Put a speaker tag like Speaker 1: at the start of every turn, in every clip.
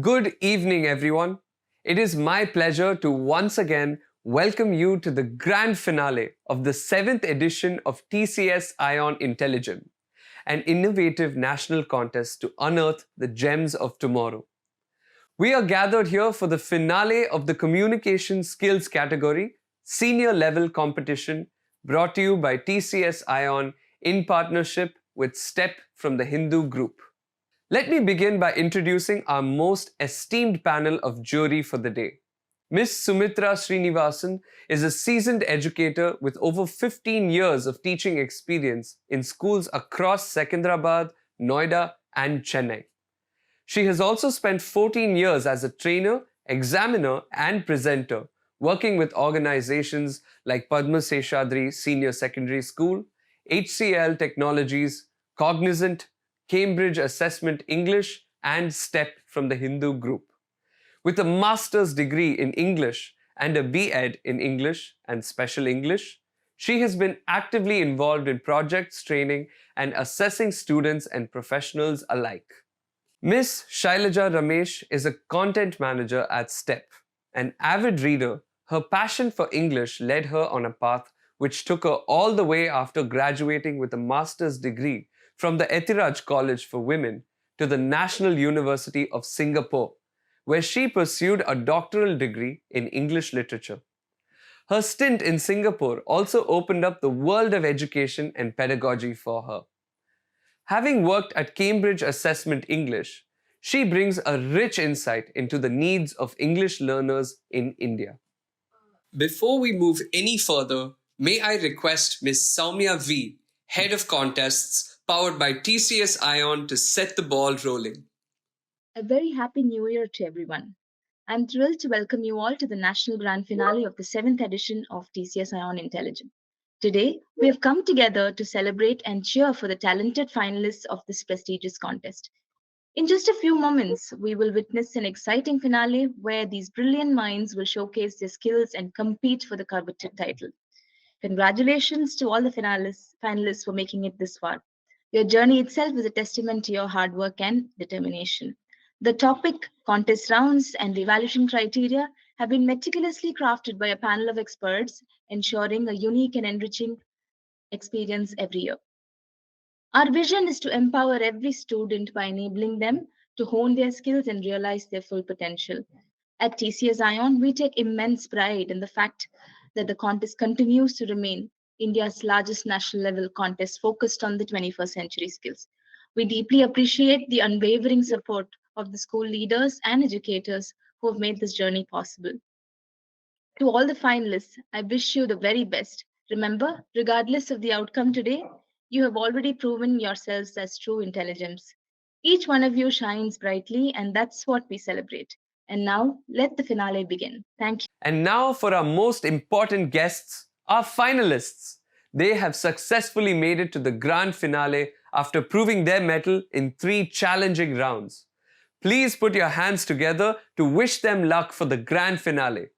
Speaker 1: Good evening, everyone. It is my pleasure to once again welcome you to the grand finale of the 7th edition of TCS iON Intelligem, an innovative national contest to unearth the gems of tomorrow. We are gathered here for the finale of the Communication Skills category, senior level competition, brought to you by TCS iON in partnership with STEP from the Hindu Group. Let me begin by introducing our most esteemed panel of jury for the day. Ms. Sumitra Srinivasan is a seasoned educator with over 15 years of teaching experience in schools across Secunderabad, Noida, and Chennai. She has also spent 14 years as a trainer, examiner, and presenter, working with organizations like Padma Seshadri Senior Secondary School, HCL Technologies, Cognizant, Cambridge Assessment English, and STEP from the Hindu Group. With a master's degree in English and a B.Ed in English and Special English, she has been actively involved in projects, training, and assessing students and professionals alike. Ms. Shailaja Ramesh is a content manager at STEP. An avid reader, her passion for English led her on a path which took her all the way after graduating with a master's degree from the Ethiraj College for Women to the National University of Singapore, where she pursued a doctoral degree in English literature. Her stint in Singapore also opened up the world of education and pedagogy for her. Having worked at Cambridge Assessment English, she brings a rich insight into the needs of English learners in India. Before we move any further, may I request Ms. Soumya V, Head of Contests, powered by TCS iON, to set the ball rolling.
Speaker 2: A very happy new year to everyone. I'm thrilled to welcome you all to the national grand finale of the 7th edition of TCS iON Intelligence. Today, we have come together to celebrate and cheer for the talented finalists of this prestigious contest. In just a few moments, we will witness an exciting finale where these brilliant minds will showcase their skills and compete for the coveted title. Congratulations to all the finalists for making it this far. Your journey itself is a testament to your hard work and determination. The topic, contest rounds, and evaluation criteria have been meticulously crafted by a panel of experts, ensuring a unique and enriching experience every year. Our vision is to empower every student by enabling them to hone their skills and realize their full potential. At TCS iON, we take immense pride in the fact that the contest continues to remain India's largest national level contest focused on the 21st century skills. We deeply appreciate the unwavering support of the school leaders and educators who have made this journey possible. To all the finalists, I wish you the very best. Remember, regardless of the outcome today, you have already proven yourselves as true intelligence. Each one of you shines brightly, and that's what we celebrate. And now, let the finale begin. Thank you.
Speaker 1: And now for our most important guests, our finalists. They have successfully made it to the grand finale after proving their mettle in 3 challenging rounds. Please put your hands together to wish them luck for the grand finale.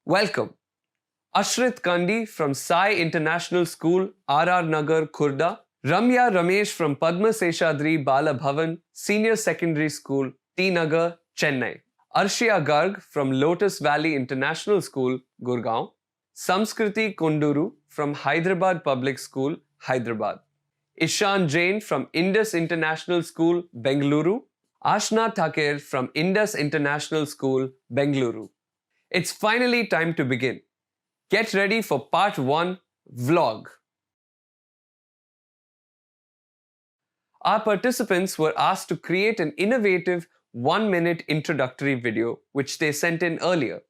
Speaker 1: Welcome. Ashrit Kandi from Sai International School, RR Nagar, Khurda. Ramya Ramesh from Padma Seshadri Bala Bhavan, Senior Secondary School, T Nagar, Chennai. Arshia Garg from Lotus Valley International School, Gurgaon. Samskriti Kunduru from Hyderabad Public School, Hyderabad. Ishan Jain from Indus International School, Bengaluru. Ashna Thaker from Indus International School, Bengaluru. It's finally time to begin. Get ready for part 1, Vlog. Our participants were asked to create an innovative 1-minute introductory video which they sent in earlier.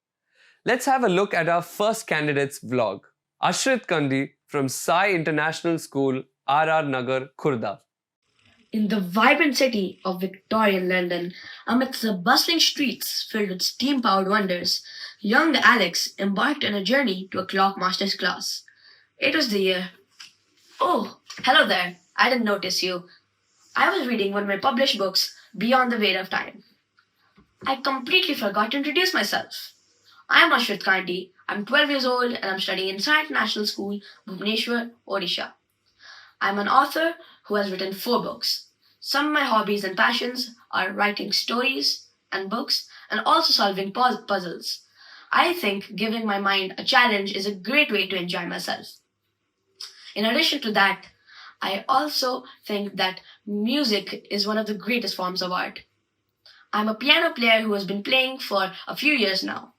Speaker 1: Let's have a look at our first candidate's vlog. Ashrit Kandi from Sai International School, RR Nagar, Khurda.
Speaker 3: In the vibrant city of Victorian London, amidst the bustling streets filled with steam-powered wonders, young Alex embarked on a journey to a clockmaster's class. It was the year. Oh, hello there. I didn't notice you. I was reading one of my published books, Beyond the Weight of Time. I completely forgot to introduce myself. I am Ashrit Kandi. I'm 12 years old and I'm studying in Sai International School, Bhubaneswar, Odisha. I'm an author who has written 4 books. Some of my hobbies and passions are writing stories, and books and also solving puzzles. I think giving my mind a challenge is a great way to enjoy myself. In addition to that, I also think that music is one of the greatest forms of art. I'm a piano player who has been playing for a few years now.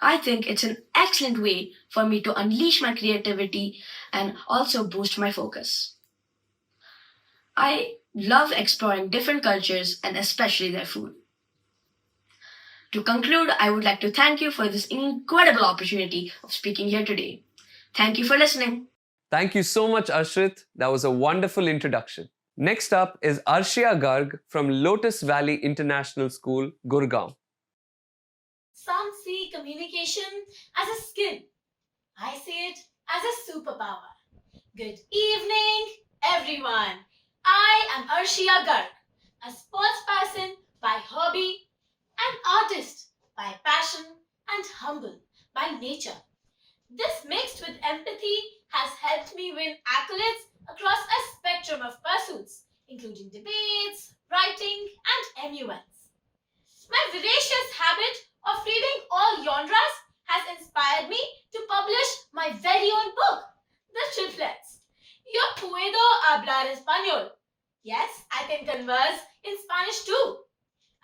Speaker 3: I think it's an excellent way for me to unleash my creativity and also boost my focus. I love exploring different cultures and especially their food. To conclude, I would like to thank you for this incredible opportunity of speaking here today. Thank you for listening.
Speaker 1: Thank you so much, Arshrit. That was a wonderful introduction. Next up is Arshia Garg from Lotus Valley International School, Gurgaon.
Speaker 4: Some see communication as a skill. I see it as a superpower. Good evening, everyone. I am Arshia Garg, a sports person by hobby, an artist by passion, and humble by nature. This mixed with empathy has helped me win accolades across a spectrum of pursuits, including debates, writing, and MUNs. My voracious habit of reading all genres has inspired me to publish my very own book, The Triplets. Yo puedo hablar español. Yes, I can converse in Spanish too.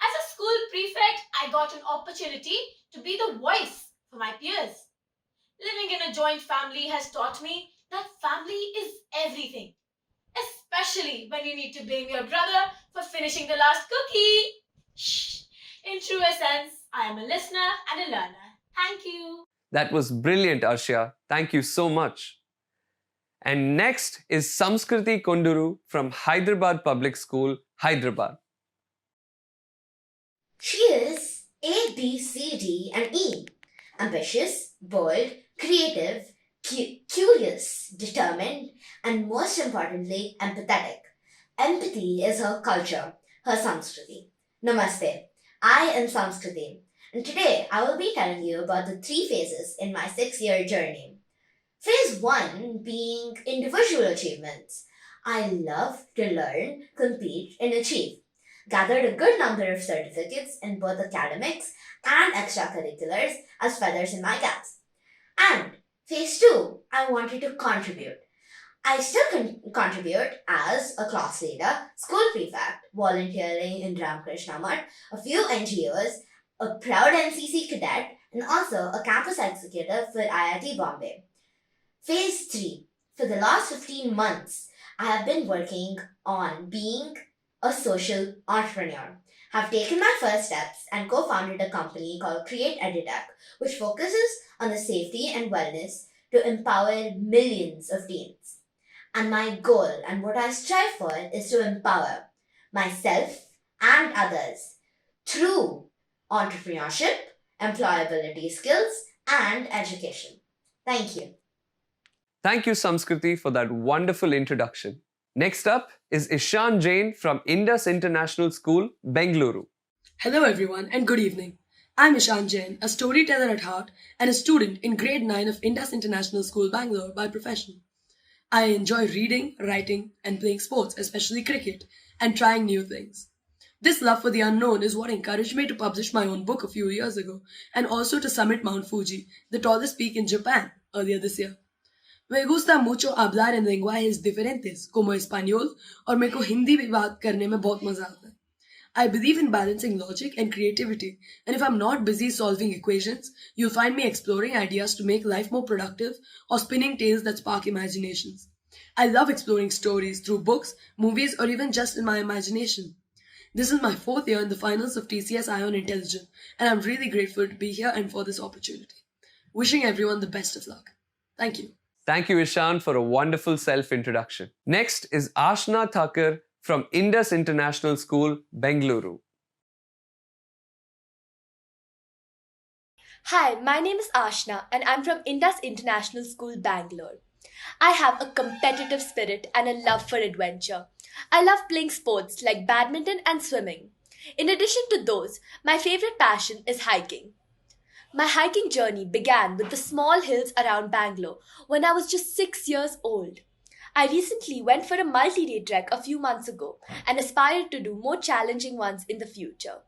Speaker 4: As a school prefect, I got an opportunity to be the voice for my peers. Living in a joint family has taught me that family is everything, especially when you need to blame your brother for finishing the last cookie. Shh. In true essence, I am a listener and a learner. Thank you.
Speaker 1: That was brilliant, Arshia. Thank you so much. And next is Samskriti Konduru from Hyderabad Public School, Hyderabad.
Speaker 5: She is A, B, C, D, and E. Ambitious, bold, creative, curious, determined, and most importantly, empathetic. Empathy is her culture, her Samskriti. Namaste. I am Samskriti, and today I will be telling you about the 3 phases in my 6-year journey. Phase 1 being individual achievements. I love to learn, compete, and achieve. Gathered a good number of certificates in both academics and extracurriculars as feathers in my caps. And phase 2, I wanted to contribute. I still contribute as a class leader, school prefect, volunteering in Ramakrishna Math, a few NGOs, a proud NCC cadet, and also a campus executive for IIT Bombay. Phase 3. For the last 15 months, I have been working on being a social entrepreneur. Have taken my first steps and co-founded a company called Create Edutech, which focuses on the safety and wellness to empower millions of teens. And my goal and what I strive for is to empower myself and others through entrepreneurship, employability skills, and education. Thank you.
Speaker 1: Thank you, Samskriti, for that wonderful introduction. Next up is Ishan Jain from Indus International School, Bengaluru.
Speaker 6: Hello everyone and good evening. I'm Ishan Jain, a storyteller at heart and a student in grade 9 of Indus International School, Bangalore by profession. I enjoy reading, writing and playing sports, especially cricket, and trying new things. This love for the unknown is what encouraged me to publish my own book a few years ago and also to summit Mount Fuji, the tallest peak in Japan, earlier this year. Me gusta mucho hablar en lenguajes diferentes, como español, और मेरे को हिंदी भी बात करने में बहुत मजा आता है. I believe in balancing logic and creativity, and if I'm not busy solving equations, you'll find me exploring ideas to make life more productive or spinning tales that spark imaginations. I love exploring stories through books, movies, or even just in my imagination. This is my 4th year in the finals of TCS iON intelligem, and I'm really grateful to be here and for this opportunity. Wishing everyone the best of luck. Thank you.
Speaker 1: Thank you, Ishan, for a wonderful self-introduction. Next is Ashna Thakur from Indus International School, Bengaluru.
Speaker 7: Hi, my name is Ashna and I'm from Indus International School, Bangalore. I have a competitive spirit and a love for adventure. I love playing sports like badminton and swimming. In addition to those, my favorite passion is hiking. My hiking journey began with the small hills around Bangalore when I was just 6 years old. I recently went for a multi-day trek a few months ago and aspired to do more challenging ones in the future.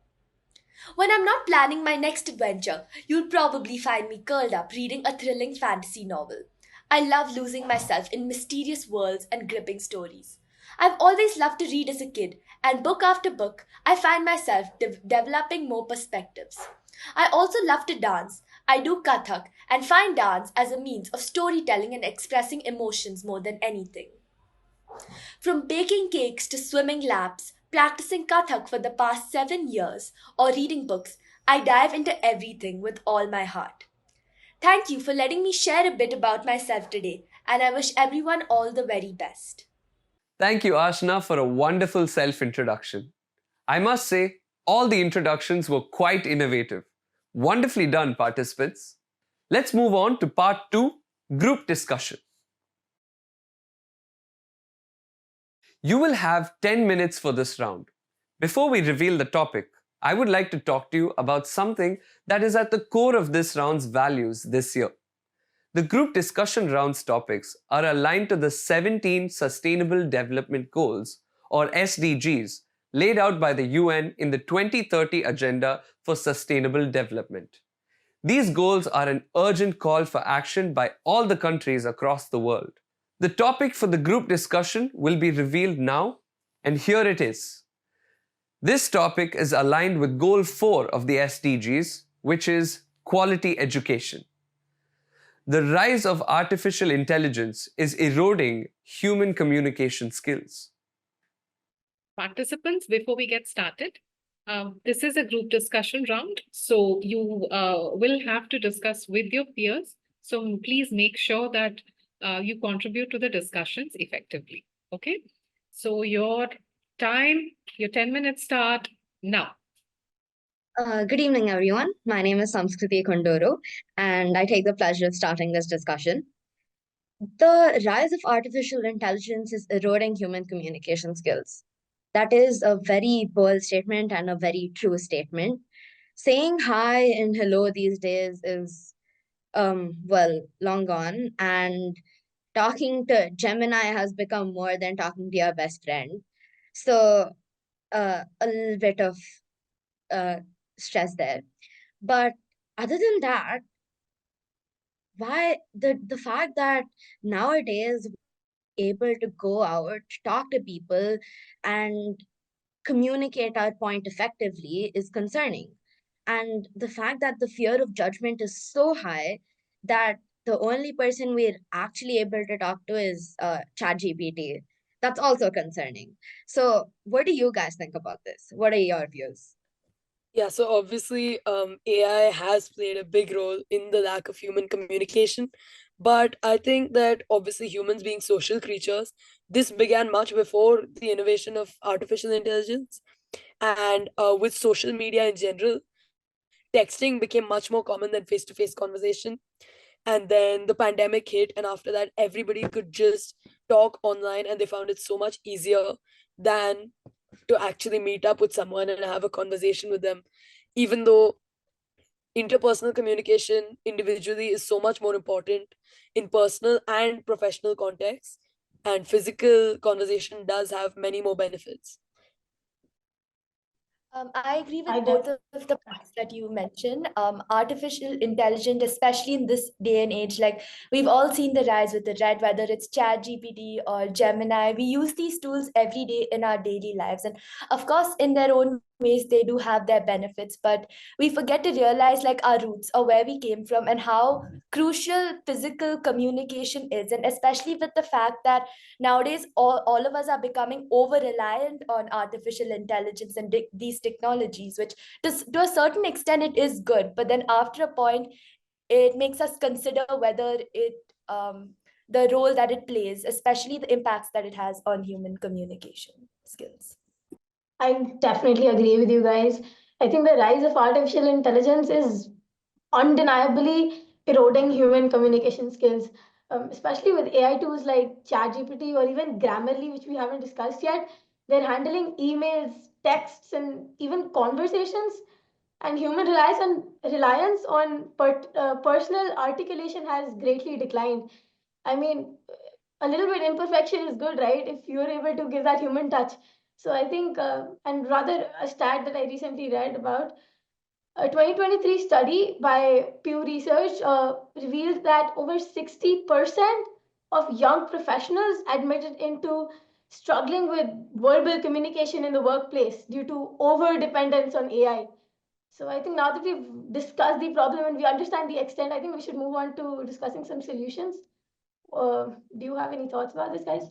Speaker 7: When I'm not planning my next adventure, you'll probably find me curled up reading a thrilling fantasy novel. I love losing myself in mysterious worlds and gripping stories. I've always loved to read as a kid, and book after book, I find myself developing more perspectives. I also love to dance. I do Kathak and find dance as a means of storytelling and expressing emotions more than anything. From baking cakes to swimming laps, practicing Kathak for the past 7 years, or reading books, I dive into everything with all my heart. Thank you for letting me share a bit about myself today, and I wish everyone all the very best.
Speaker 1: Thank you, Ashna, for a wonderful self introduction. I must say, all the introductions were quite innovative. Wonderfully done, participants. Let's move on to part 2, group discussion. You will have 10 minutes for this round. Before we reveal the topic, I would like to talk to you about something that is at the core of this round's values this year. The group discussion round's topics are aligned to the 17 Sustainable Development Goals, or SDGs, laid out by the UN in the 2030 Agenda for Sustainable Development. These goals are an urgent call for action by all the countries across the world. The topic for the group discussion will be revealed now, and here it is. This topic is aligned with Goal 4 of the SDGs, which is quality education. The rise of artificial intelligence is eroding human communication skills.
Speaker 8: Participants, before we get started, this is a group discussion round, so you will have to discuss with your peers. So please make sure that you contribute to the discussions effectively. Okay? So your time, your 10 minutes start now.
Speaker 9: Good evening, everyone. My name is Samskriti Kondoro, and I take the pleasure of starting this discussion. The rise of artificial intelligence is eroding human communication skills. That is a very bold statement and a very true statement. Saying hi and hello these days is, long gone, and talking to Gemini has become more than talking to your best friend. So, a little bit of stress there. But other than that, why the fact that nowadays we're able to go out, talk to people, and communicate our point effectively is concerning. And the fact that the fear of judgment is so high that the only person we're actually able to talk to is ChatGPT. That's also concerning. So, what do you guys think about this? What are your views?
Speaker 6: Yeah, so obviously, AI has played a big role in the lack of human communication. But I think that obviously, humans being social creatures, this began much before the innovation of artificial intelligence. And with social media in general, texting became much more common than face to face conversation. And then the pandemic hit, and after that, everybody could just talk online, and they found it so much easier than to actually meet up with someone and have a conversation with them, even though interpersonal communication individually is so much more important in personal and professional contexts, and physical conversation does have many more benefits.
Speaker 7: I agree
Speaker 4: I
Speaker 7: with
Speaker 4: def-
Speaker 7: both of the points that you mentioned. Artificial intelligence, especially in this day and age, like we've all seen the rise with it, right? Whether it's Chat GPT or Gemini, we use these tools every day in our daily lives. And of course, in their own ways, they do have their benefits, but we forget to realize like our roots or where we came from and how crucial physical communication is. And especially with the fact that nowadays all of us are becoming over reliant on artificial intelligence and these technologies, which to a certain extent it is good, but then after a point it makes us consider whether it the role that it plays, especially the impacts that it has on human communication skills.
Speaker 4: I definitely agree with you guys. I think the rise of artificial intelligence is undeniably eroding human communication skills, especially with AI tools like ChatGPT or even Grammarly, which we haven't discussed yet. They're handling emails, texts, and even conversations. And human reliance on personal articulation has greatly declined. I mean, a little bit imperfection is good, right? If you're able to give that human touch. So I think, and rather a stat that I recently read about
Speaker 10: A 2023 study by Pew Research revealed that over 60% of young professionals admitted into struggling with verbal communication in the workplace due to over dependence on AI. So I think now that we've discussed the problem and we understand the extent, I think we should move on to discussing some solutions. Do you have any thoughts about this, guys?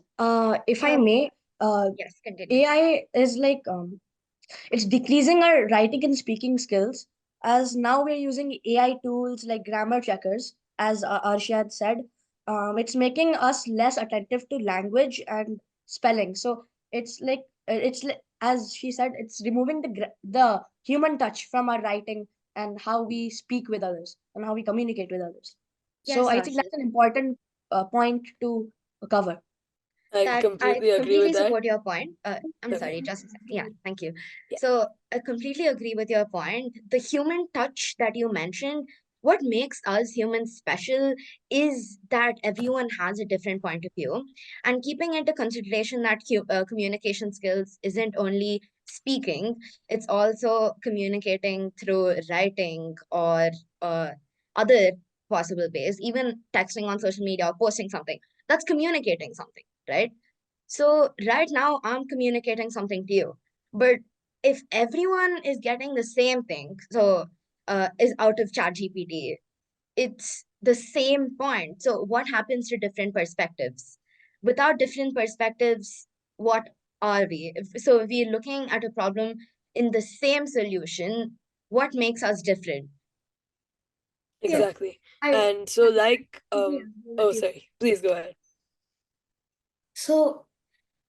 Speaker 3: If I may,
Speaker 9: Yes, continue.
Speaker 3: AI is like it's decreasing our writing and speaking skills, as now we're using AI tools like grammar checkers, as Arshia had said. It's making us less attentive to language and spelling. So as she said, it's removing the human touch from our writing and how we speak with others and how we communicate with others. So
Speaker 9: Yes,
Speaker 3: I think
Speaker 9: Arshil.
Speaker 3: that's an important point to cover.
Speaker 9: That I completely support your point. I'm
Speaker 3: Okay.
Speaker 9: sorry, just a sec. Yeah, thank you.
Speaker 3: Yeah.
Speaker 9: So I completely agree with your point. The human touch that you mentioned, what makes us humans special is that everyone has a different point of view, and keeping into consideration that communication skills isn't only speaking, it's also communicating through writing or other possible ways, even texting on social media or posting something. That's communicating something, right? So right now I'm communicating something to you, but if everyone is getting the same thing, so is out of ChatGPT, it's the same point. So what happens to different perspectives? Without different perspectives, what are we? So if we're looking at a problem in the same solution, what makes us different?
Speaker 3: Exactly.
Speaker 10: I
Speaker 3: And so, like,
Speaker 10: completely agree with
Speaker 3: oh,
Speaker 10: you.
Speaker 3: sorry, please go ahead.
Speaker 11: So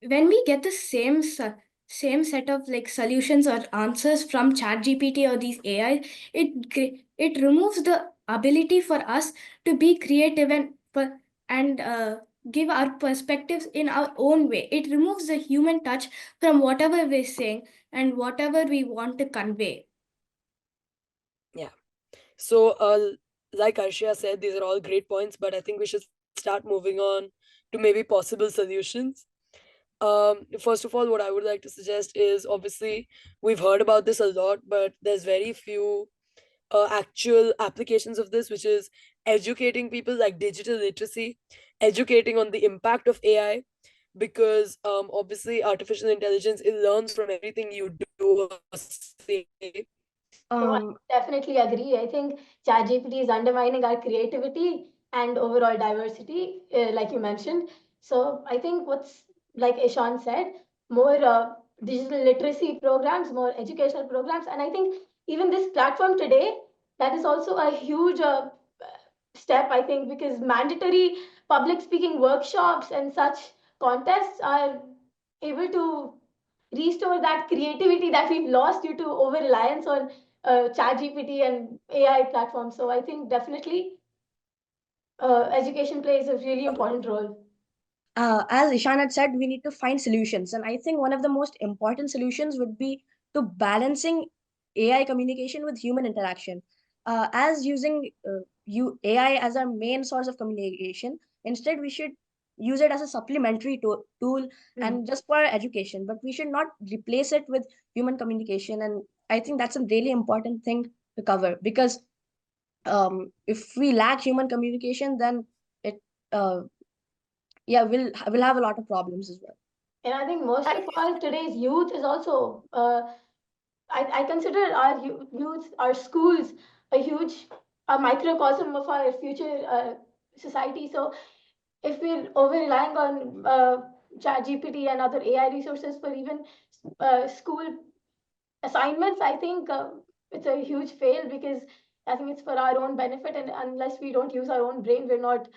Speaker 11: when we get the same set of like solutions or answers from ChatGPT or these AI, it removes the ability for us to be creative and give our perspectives in our own way. It removes the human touch from whatever we're saying and whatever we want to convey.
Speaker 3: Yeah. So, like Arshia said, these are all great points, but I think we should start moving on to maybe possible solutions. First of all, what I would like to suggest is, obviously we've heard about this a lot, but there's very few actual applications of this, which is educating people, like digital literacy, educating on the impact of AI, because obviously artificial intelligence, it learns from everything you do or say.
Speaker 10: So I definitely agree. I think ChatGPT is undermining our creativity and overall diversity, like you mentioned. So I think what's like Ishan said, more digital literacy programs, more educational programs, and I think even this platform today, that is also a huge step. I think because mandatory public speaking workshops and such contests are able to restore that creativity that we've lost due to over reliance on ChatGPT and AI platforms. So I think definitely education plays a really important role.
Speaker 3: As Ishan had said, we need to find solutions. And I think one of the most important solutions would be to balancing AI communication with human interaction. As using AI as our main source of communication, instead we should use it as a supplementary tool and just for education, but we should not replace it with human communication. And I think that's a really important thing to cover, because if we lack human communication, then it uh, yeah, we'll have a lot of problems as well.
Speaker 10: And I think most of all, today's youth is also, I consider our youth, our schools, a microcosm of our future society. So if we're over relying on ChatGPT and other AI resources for even school assignments, I think it's a huge fail because I think it's for our own benefit. And unless we don't use our own brain, we're not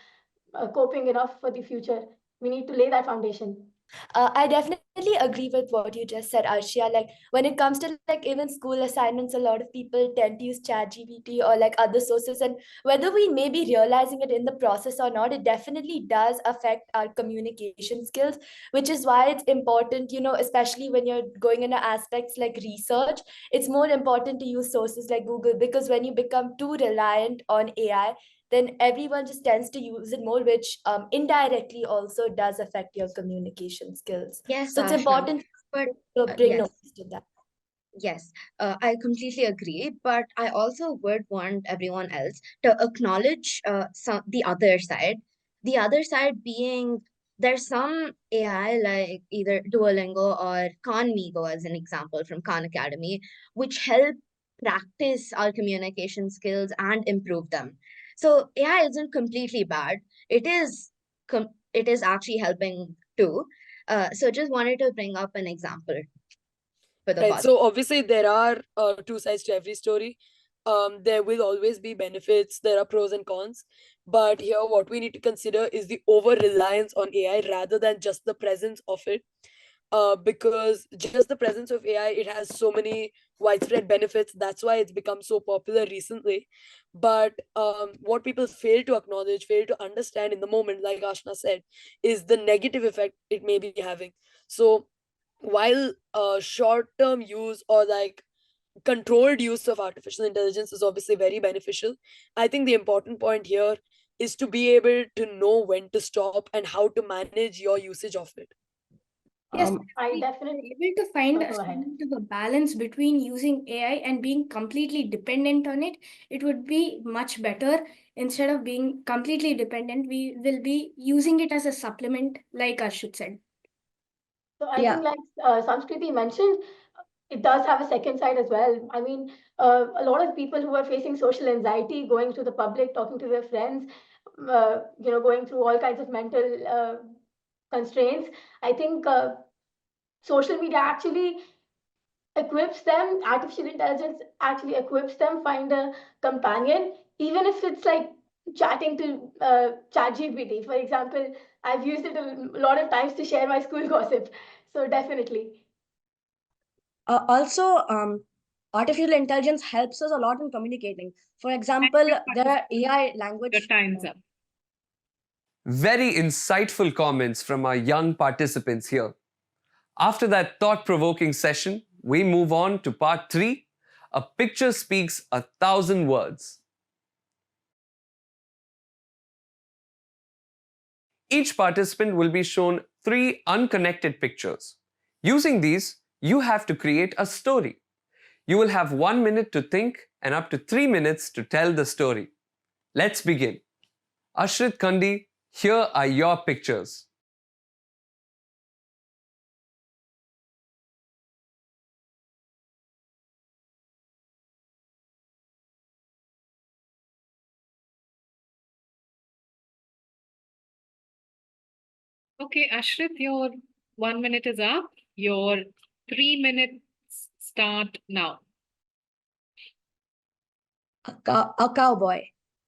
Speaker 10: coping enough for the future. We need to lay that foundation.
Speaker 7: I definitely agree with what you just said, Arshia. Like when it comes to like even school assignments, a lot of people tend to use ChatGPT or like other sources, and whether we may be realizing it in the process or not, it definitely does affect our communication skills. Which is why it's important, especially when you're going into aspects like research, it's more important to use sources like Google, because when you become too reliant on AI, then everyone just tends to use it more, which indirectly also does affect your communication skills.
Speaker 9: Yes,
Speaker 7: So it's
Speaker 9: Ashna.
Speaker 7: important
Speaker 9: But
Speaker 7: to bring
Speaker 9: yes.
Speaker 7: notice to that.
Speaker 9: Yes, I completely agree, but I also would want everyone else to acknowledge the other side. The other side being there's some AI like either Duolingo or Khanmigo as an example from Khan Academy, which help practice our communication skills and improve them. So AI isn't completely bad. It is actually helping too. So just wanted to bring up an example for the
Speaker 6: Right.
Speaker 9: positive.
Speaker 6: So obviously there are two sides to every story. There will always be benefits. There are pros and cons. But here, what we need to consider is the over reliance on AI rather than just the presence of it. Because just the presence of AI, it has so many widespread benefits. That's why it's become so popular recently. But what people fail to acknowledge, fail to understand in the moment, like Ashna said, is the negative effect it may be having. So while short-term use or like controlled use of artificial intelligence is obviously very beneficial, I think the important point here is to be able to know when to stop and how to manage your usage of it.
Speaker 11: Yes, if
Speaker 10: I
Speaker 11: we are
Speaker 10: definitely.
Speaker 11: able to find
Speaker 10: Oh,
Speaker 11: a
Speaker 10: go ahead.
Speaker 11: sort of a balance between using AI and being completely dependent on it, it would be much better. Instead of being completely dependent, we will be using it as a supplement, like Arshit said.
Speaker 10: So I
Speaker 9: Yeah,
Speaker 10: think, like Samskriti mentioned, it does have a second side as well. I mean, a lot of people who are facing social anxiety, going to the public, talking to their friends, going through all kinds of mental constraints. I think social media actually equips them, artificial intelligence actually equips them, find a companion, even if it's like chatting to ChatGPT. For example, I've used it a lot of times to share my school gossip. So definitely.
Speaker 3: Also, artificial intelligence helps us a lot in communicating. For
Speaker 8: Thank
Speaker 3: example,
Speaker 8: you,
Speaker 3: there are
Speaker 8: participants.
Speaker 3: AI
Speaker 8: Your
Speaker 3: language.
Speaker 8: time's up.
Speaker 1: Very insightful comments from our young participants here. After that thought provoking session, we move on to part 3. A picture speaks 1,000 words. Each participant will be shown 3 unconnected pictures. Using these, you have to create a story. You will have 1 minute to think and up to 3 minutes to tell the story. Let's begin. Ashrit Kandi, here are your pictures.
Speaker 8: Okay, Ashrit, your 1 minute is up. Your 3 minutes start now.
Speaker 3: A cowboy,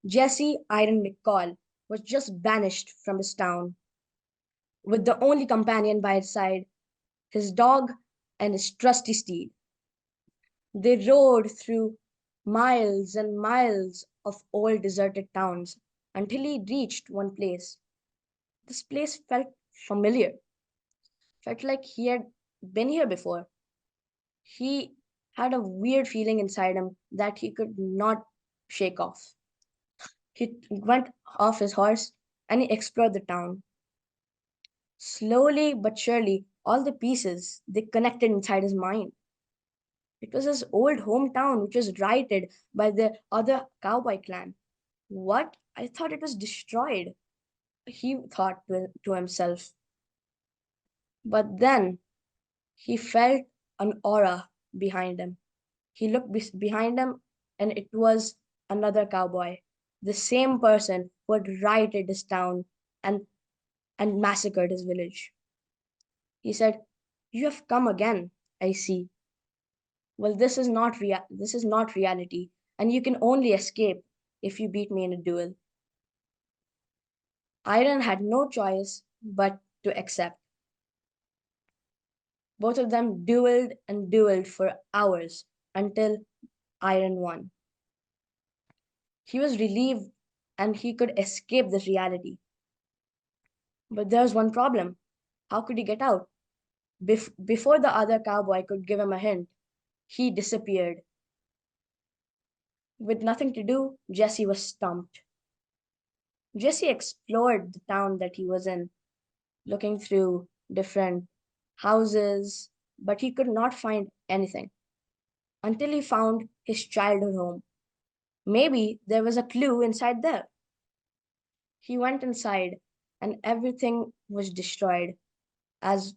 Speaker 3: Jesse Iron McCall, was just banished from his town, with the only companion by his side, his dog and his trusty steed. They rode through miles and miles of old deserted towns until he reached one place. This place felt familiar, felt like he had been here before. He had a weird feeling inside him that he could not shake off. He went off his horse and he explored the town. Slowly but surely, all the pieces they connected inside his mind. It was his old hometown, which was righted by the other cowboy clan. What? I thought it was destroyed, he thought to himself. But then he felt an aura behind him. He looked behind him, and it was another cowboy, the same person who had rioted his town and, and massacred his village. He said, "You have come again, I see. Well, this is not reality, and you can only escape if you beat me in a duel." Iron had no choice but to accept. Both of them dueled and dueled for hours until Iron won. He was relieved and he could escape this reality. But there's one problem. How could he get out? Before the other cowboy could give him a hint, he disappeared. With nothing to do, Jesse was stumped. Jesse explored the town that he was in, looking through different houses, but he could not find anything. until he found his childhood home. Maybe there was a clue inside there. He went inside, and everything was destroyed, as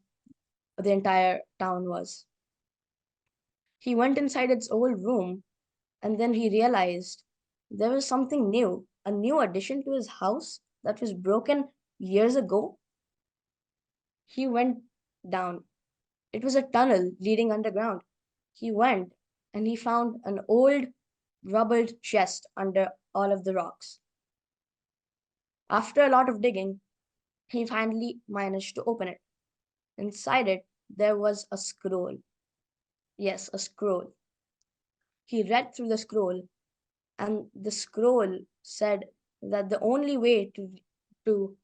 Speaker 3: the entire town was. He went inside its old room, and then he realized there was something new, a new addition to his house that was broken years ago. He went down. It was a tunnel leading underground. He went and he found an old rubbled chest under all of the rocks. After a lot of digging, he finally managed to open it. Inside it, there was a scroll. Yes, a scroll. He read through the scroll, and the scroll said that the only way to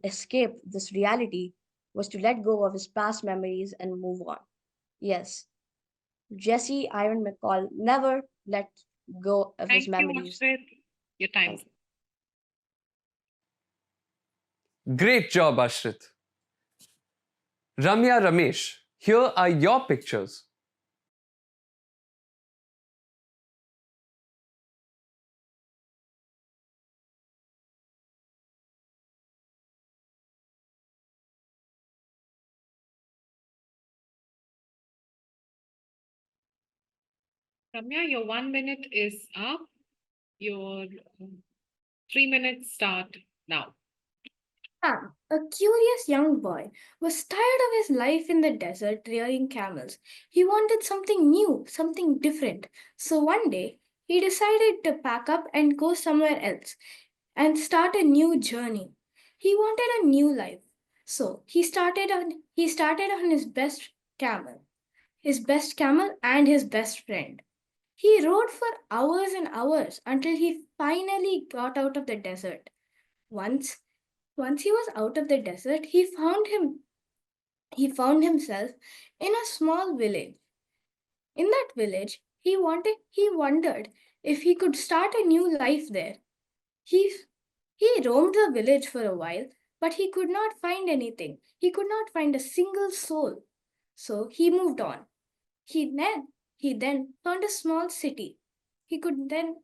Speaker 3: escape this reality was to let go of his past memories and move on. Yes, Jesse Iron McCall never let go of his
Speaker 8: Thank you,
Speaker 3: memories.
Speaker 8: Ashrit. Your time's up.
Speaker 1: Great job, Ashrit. Ramya, Ramesh, here are your pictures.
Speaker 8: Ramya, your 1 minute is up. Your 3 minutes start now.
Speaker 11: Sam, a curious young boy, was tired of his life in the desert rearing camels. He wanted something new, something different. So one day, he decided to pack up and go somewhere else and start a new journey. He wanted a new life. So he started on his best camel and his best friend. He rode for hours and hours until he finally got out of the desert. Once once he was out of the desert, he found himself in a small village. In that village, he wondered if he could start a new life there. He he roamed the village for a while, but he could not find anything. He could not find a single soul. So he moved on. He then found a small city. He then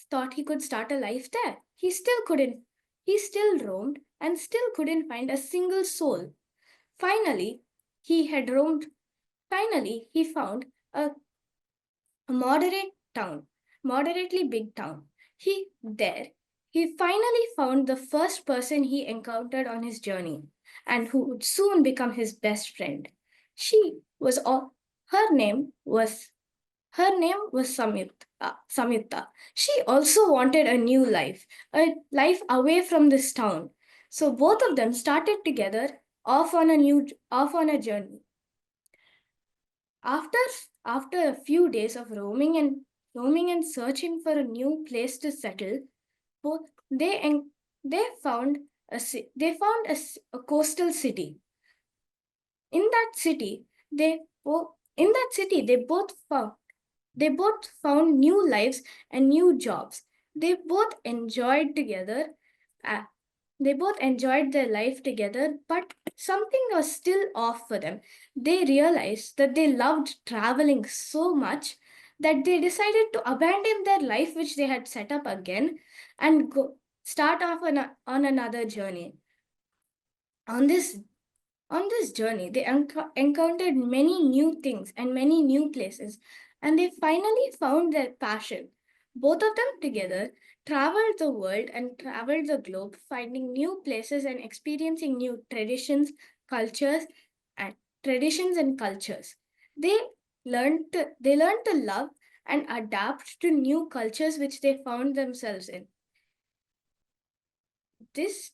Speaker 11: thought he could start a life there. He still couldn't. He still roamed and still couldn't find a single soul. Finally, he had roamed. Finally, he found a moderately big town. He finally found the first person he encountered on his journey, and who would soon become his best friend. She was all. Her name was her name was Samyukta. She also wanted a life away from this town. So both of them started together off on a journey. After after a few days of roaming and searching for a new place to settle, both they en- they found a coastal city. In that city, they both found new lives and new jobs. They both enjoyed together. uh, they both enjoyed their life together, but something was still off for them. They realized that they loved traveling so much that they decided to abandon their life, which they had set up again, and start off on another journey. On this on this journey, they encountered many new things and many new places, and they finally found their passion. Both of them together traveled the world and traveled the globe, finding new places and experiencing new and traditions and cultures. They learned to love and adapt to new cultures which they found themselves in. This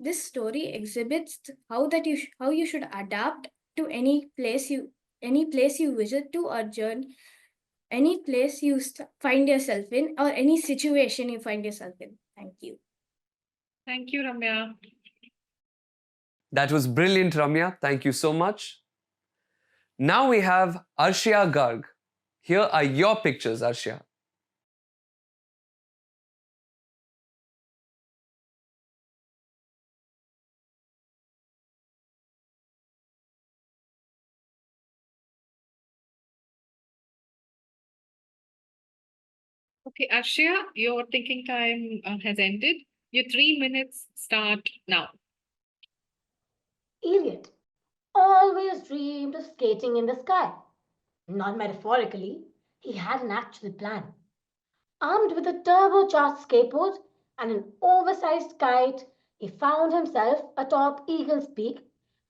Speaker 11: This story exhibits how you should adapt to any place you visit to, or journey, any place you find yourself in, or any situation you find yourself in. Thank you.
Speaker 8: Thank you, Ramya.
Speaker 1: That was brilliant, Ramya. Thank you so much. Now we have Arshia Garg. Here are your pictures, Arshia.
Speaker 8: Okay, Ashia, your thinking time has ended. Your 3 minutes start now.
Speaker 10: Elliot always dreamed of skating in the sky. Not metaphorically, he had an actual plan. Armed with a turbocharged skateboard and an oversized kite, he found himself atop Eagle's Peak,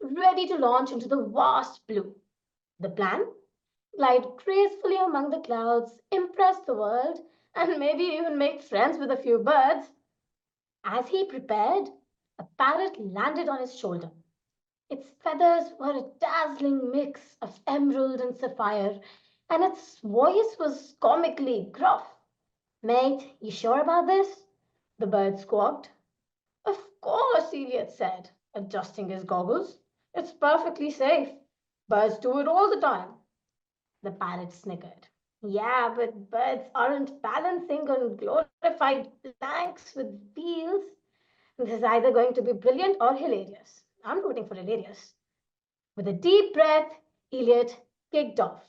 Speaker 10: ready to launch into the vast blue. The plan? Glide gracefully among the clouds, impress the world, and maybe even make friends with a few birds. As he prepared, a parrot landed on his shoulder. Its feathers were a dazzling mix of emerald and sapphire, and its voice was comically gruff. Mate, you sure about this? The bird squawked. Of course, Elliot said, adjusting his goggles. It's perfectly safe. Birds do it all the time. The parrot snickered. Yeah, but birds aren't balancing on glorified planks with wheels. This is either going to be brilliant or hilarious. I'm rooting for hilarious. With a deep breath, Elliot kicked off.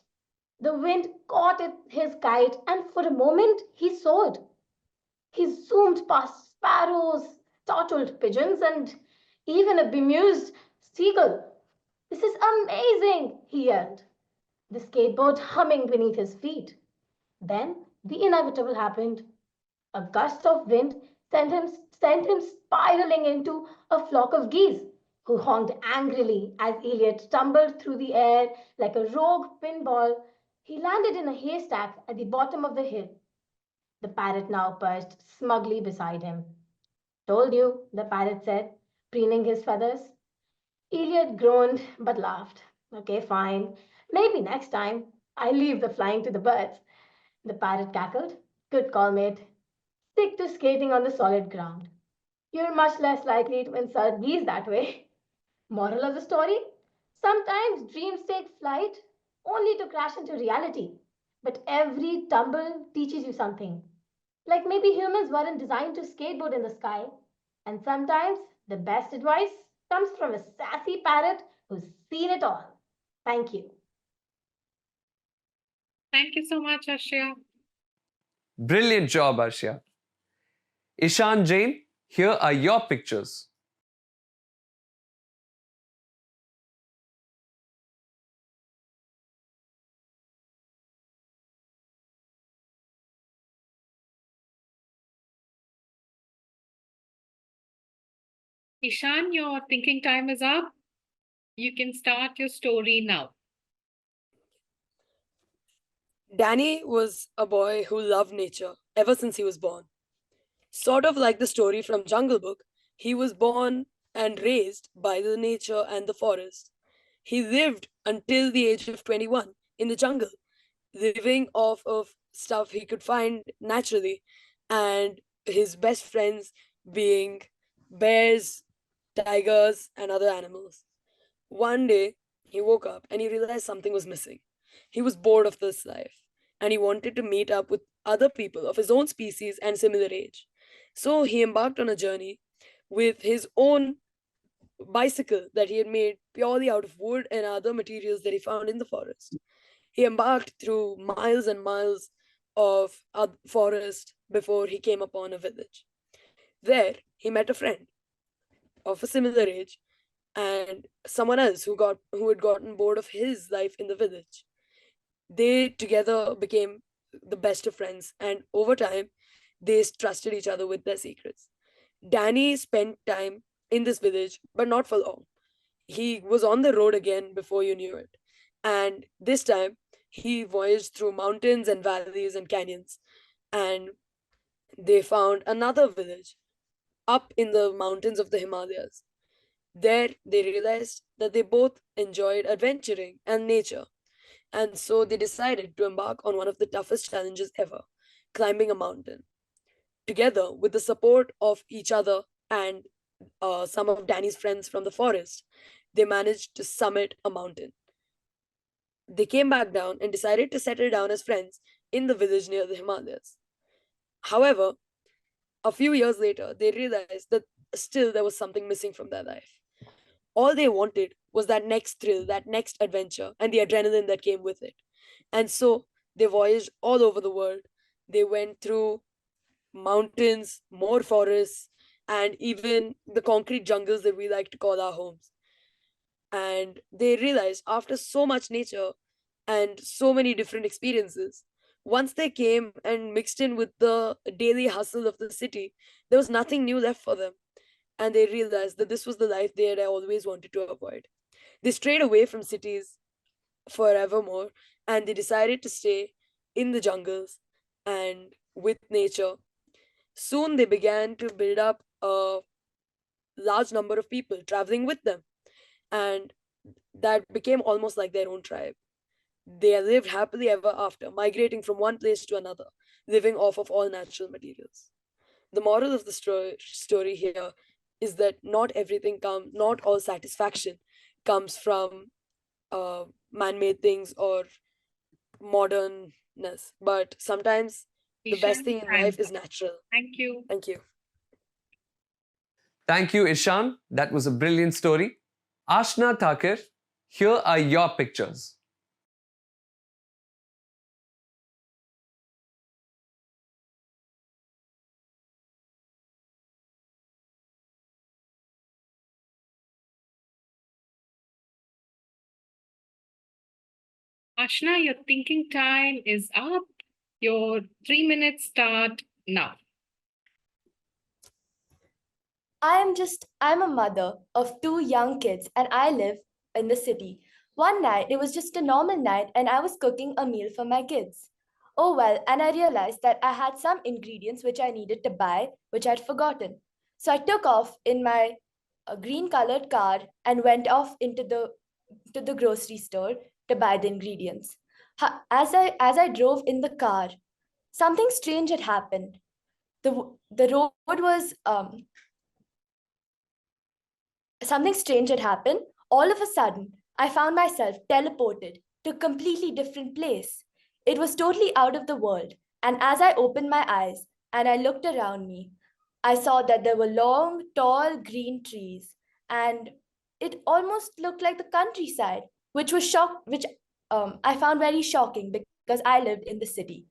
Speaker 10: The wind caught his kite, and for a moment he soared. He zoomed past sparrows, startled pigeons, and even a bemused seagull. This is amazing, he yelled, the skateboard humming beneath his feet. Then the inevitable happened. A gust of wind sent him spiraling into a flock of geese, who honked angrily as Elliot tumbled through the air like a rogue pinball. He landed in a haystack at the bottom of the hill. The parrot now perched smugly beside him. Told you, the parrot said, preening his feathers. Elliot groaned but laughed. Okay, fine. Maybe next time. I leave the flying to the birds. The parrot cackled. Good call, mate. Stick to skating on the solid ground. You're much less likely to insult bees that way. Moral of the story? Sometimes dreams take flight only to crash into reality. But every tumble teaches you something. Like maybe humans weren't designed to skateboard in the sky. And sometimes the best advice comes from a sassy parrot who's seen it all. Thank you.
Speaker 8: Thank you so much, Ashia.
Speaker 1: Brilliant job, Arshia. Ishan Jain, here are your pictures.
Speaker 8: Ishan, your thinking time is up. You can start your story now.
Speaker 6: Danny was a boy who loved nature ever since he was born. Sort of like the story from Jungle Book, he was born and raised by the nature and the forest. He lived until the age of 21 in the jungle, living off of stuff he could find naturally, and his best friends being bears, tigers, and other animals. One day, he woke up and he realized something was missing. He was bored of this life and he wanted to meet up with other people of his own species and similar age. So he embarked on a journey with his own bicycle that he had made purely out of wood and other materials that he found in the forest. He embarked through miles and miles of forest before he came upon a village. There, he met a friend of a similar age and someone else who had gotten bored of his life in the village. They together became the best of friends, and over time, they trusted each other with their secrets. Danny spent time in this village, but not for long. He was on the road again before you knew it. And this time, he voyaged through mountains and valleys and canyons, and they found another village up in the mountains of the Himalayas. There, they realized that they both enjoyed adventuring and nature, and so they decided to embark on one of the toughest challenges ever, climbing a mountain. Together, with the support of each other and some of Danny's friends from the forest, they managed to summit a mountain. They came back down and decided to settle down as friends in the village near the Himalayas. However, a few years later, they realized that still there was something missing from their life. All they wanted was that next thrill, that next adventure, and the adrenaline that came with it. And so they voyaged all over the world. They went through mountains, more forests, and even the concrete jungles that we like to call our homes. And they realized after so much nature and so many different experiences, once they came and mixed in with the daily hustle of the city, there was nothing new left for them. And they realized that this was the life they had always wanted to avoid. They strayed away from cities forevermore, and they decided to stay in the jungles and with nature. Soon they began to build up a large number of people traveling with them, and that became almost like their own tribe. They lived happily ever after, migrating from one place to another, living off of all natural materials. The moral of the story here is that not all satisfaction comes from man-made things or modernness, but sometimes the best
Speaker 8: Ishan,
Speaker 6: thing in
Speaker 8: time's
Speaker 6: life is
Speaker 8: up.
Speaker 6: natural.
Speaker 8: Thank you.
Speaker 6: Thank you.
Speaker 1: Thank you, Ishan. That was a brilliant story. Ashna Thakur, here are your pictures.
Speaker 8: Ashna, your thinking time is up. Your 3 minutes start now.
Speaker 7: I'm a mother of two young kids and I live in the city. One night, it was just a normal night and I was cooking a meal for my kids. Oh well, and I realized that I had some ingredients which I needed to buy, which I'd forgotten. So I took off in my green colored car and went off into the grocery store to buy the ingredients. As I drove in the car, something strange had happened. The road was something strange had happened. All of a sudden, I found myself teleported to a completely different place. It was totally out of the world, and as I opened my eyes and I looked around me, I saw that there were long, tall green trees, and it almost looked like the countryside, which I found very shocking because I lived in the city.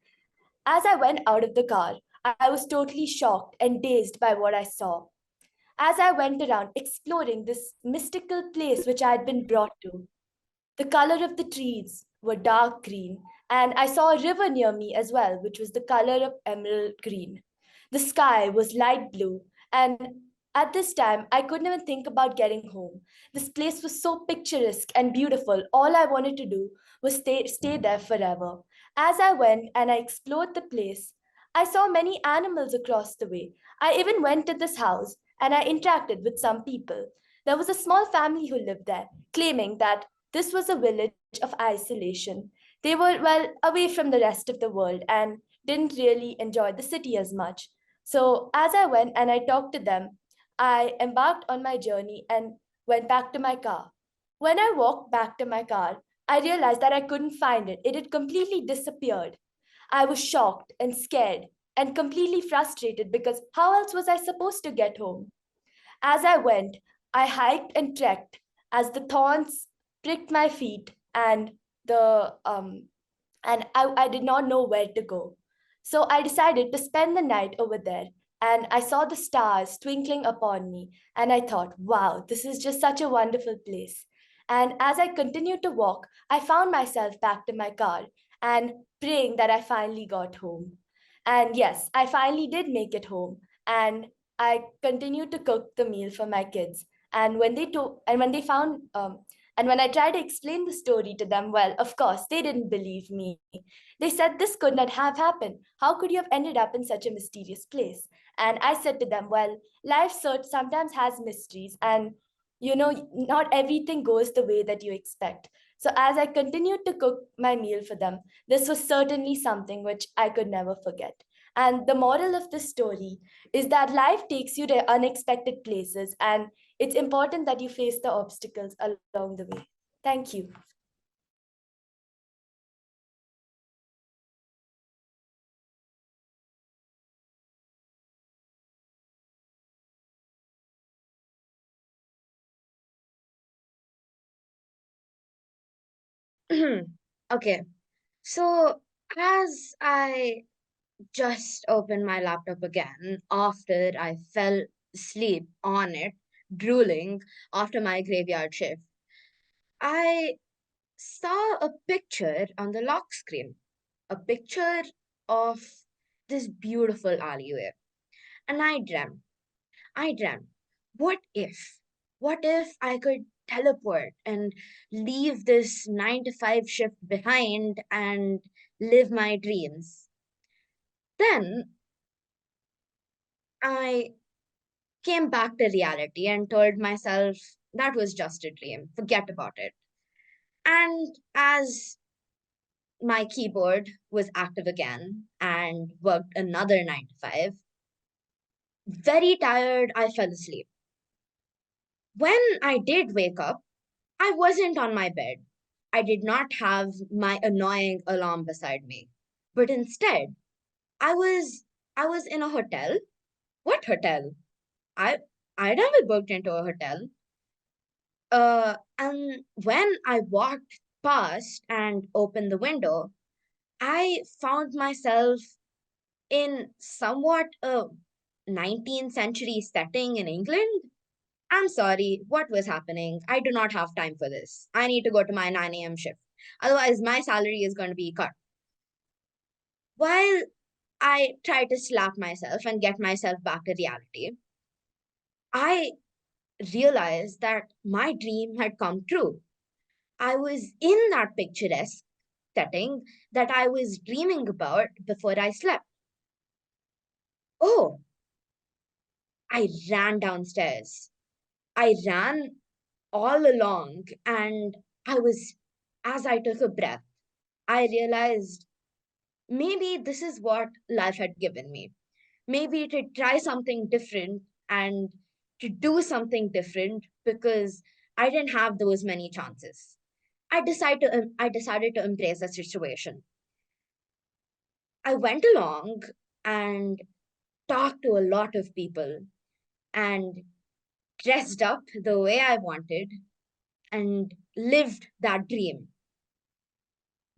Speaker 7: As I went out of the car, I was totally shocked and dazed by what I saw. As I went around exploring this mystical place which I had been brought to, the color of the trees were dark green, and I saw a river near me as well, which was the color of emerald green. The sky was light blue, and at this time, I couldn't even think about getting home. This place was so picturesque and beautiful. All I wanted to do was stay there forever. As I went and I explored the place, I saw many animals across the way. I even went to this house and I interacted with some people. There was a small family who lived there, claiming that this was a village of isolation. They were well away from the rest of the world and didn't really enjoy the city as much. So, as I went and I talked to them, I embarked on my journey and went back to my car. When I walked back to my car, I realized that I couldn't find it. It had completely disappeared. I was shocked and scared and completely frustrated because how else was I supposed to get home? As I went, I hiked and trekked as the thorns pricked my feet the I did not know where to go. So I decided to spend the night over there and I saw the stars twinkling upon me and I thought, wow, this is just such a wonderful place. And as I continued to walk, I found myself back to my car and praying that I finally got home. And yes, I finally did make it home and I continued to cook the meal for my kids. And when they found and when I tried to explain the story to them, well, of course, they didn't believe me. They said this could not have happened. How could you have ended up in such a mysterious place? And I said to them, well, life sometimes has mysteries, and not everything goes the way that you expect. So as I continued to cook my meal for them, this was certainly something which I could never forget. And the moral of this story is that life takes you to unexpected places, and it's important that you face the obstacles along the way. Thank you.
Speaker 9: Okay, so as I just opened my laptop again after I fell asleep on it, drooling after my graveyard shift. I saw a picture on the lock screen, a picture of this beautiful alleyway. And I dreamt, what if? What if I could teleport and leave this 9 to 5 shift behind and live my dreams? Then I came back to reality and told myself that was just a dream, forget about it. And as my keyboard was active again and worked another 9 to 5, very tired, I fell asleep. When I did wake up, I wasn't on my bed. I did not have my annoying alarm beside me. But instead, I was I was in a hotel. What hotel? I I never booked into a hotel. And when I walked past and opened the window, I found myself in somewhat a 19th century setting in England. I'm sorry, what was happening? I do not have time for this. I need to go to my 9 a.m. shift. Otherwise, my salary is going to be cut. While I try to slap myself and get myself back to reality, I realized that my dream had come true. I was in that picturesque setting that I was dreaming about before I slept. Oh, I ran downstairs. I ran all along, and as I took a breath, I realized maybe this is what life had given me. Maybe to try something different and to do something different because I didn't have those many chances. I decided to embrace the situation. I went along and talked to a lot of people and dressed up the way I wanted and lived that dream.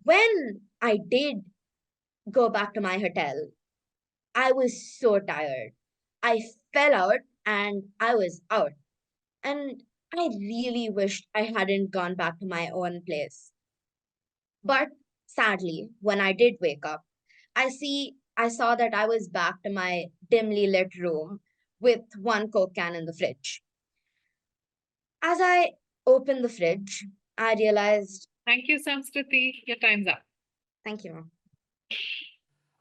Speaker 9: When I did go back to my hotel, I was so tired. I fell out and I was out. And I really wished I hadn't gone back to my own place. But sadly, when I did wake up, I saw that I was back to my dimly lit room with one Coke can in the fridge. As I opened the fridge, I realized,
Speaker 8: Thank you, Samskriti. Your time's up.
Speaker 9: thank you, Mom.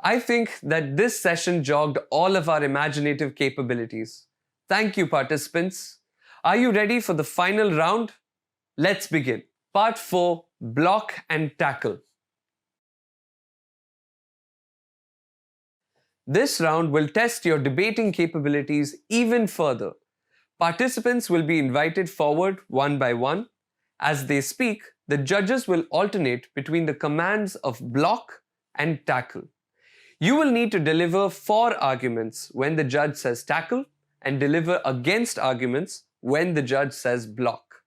Speaker 1: I think that this session jogged all of our imaginative capabilities. Thank you, participants. Are you ready for the final round? Let's begin. Part 4, Block and Tackle. This round will test your debating capabilities even further. Participants will be invited forward one by one. As they speak, the judges will alternate between the commands of block and tackle. You will need to deliver for arguments when the judge says tackle and deliver against arguments when the judge says block.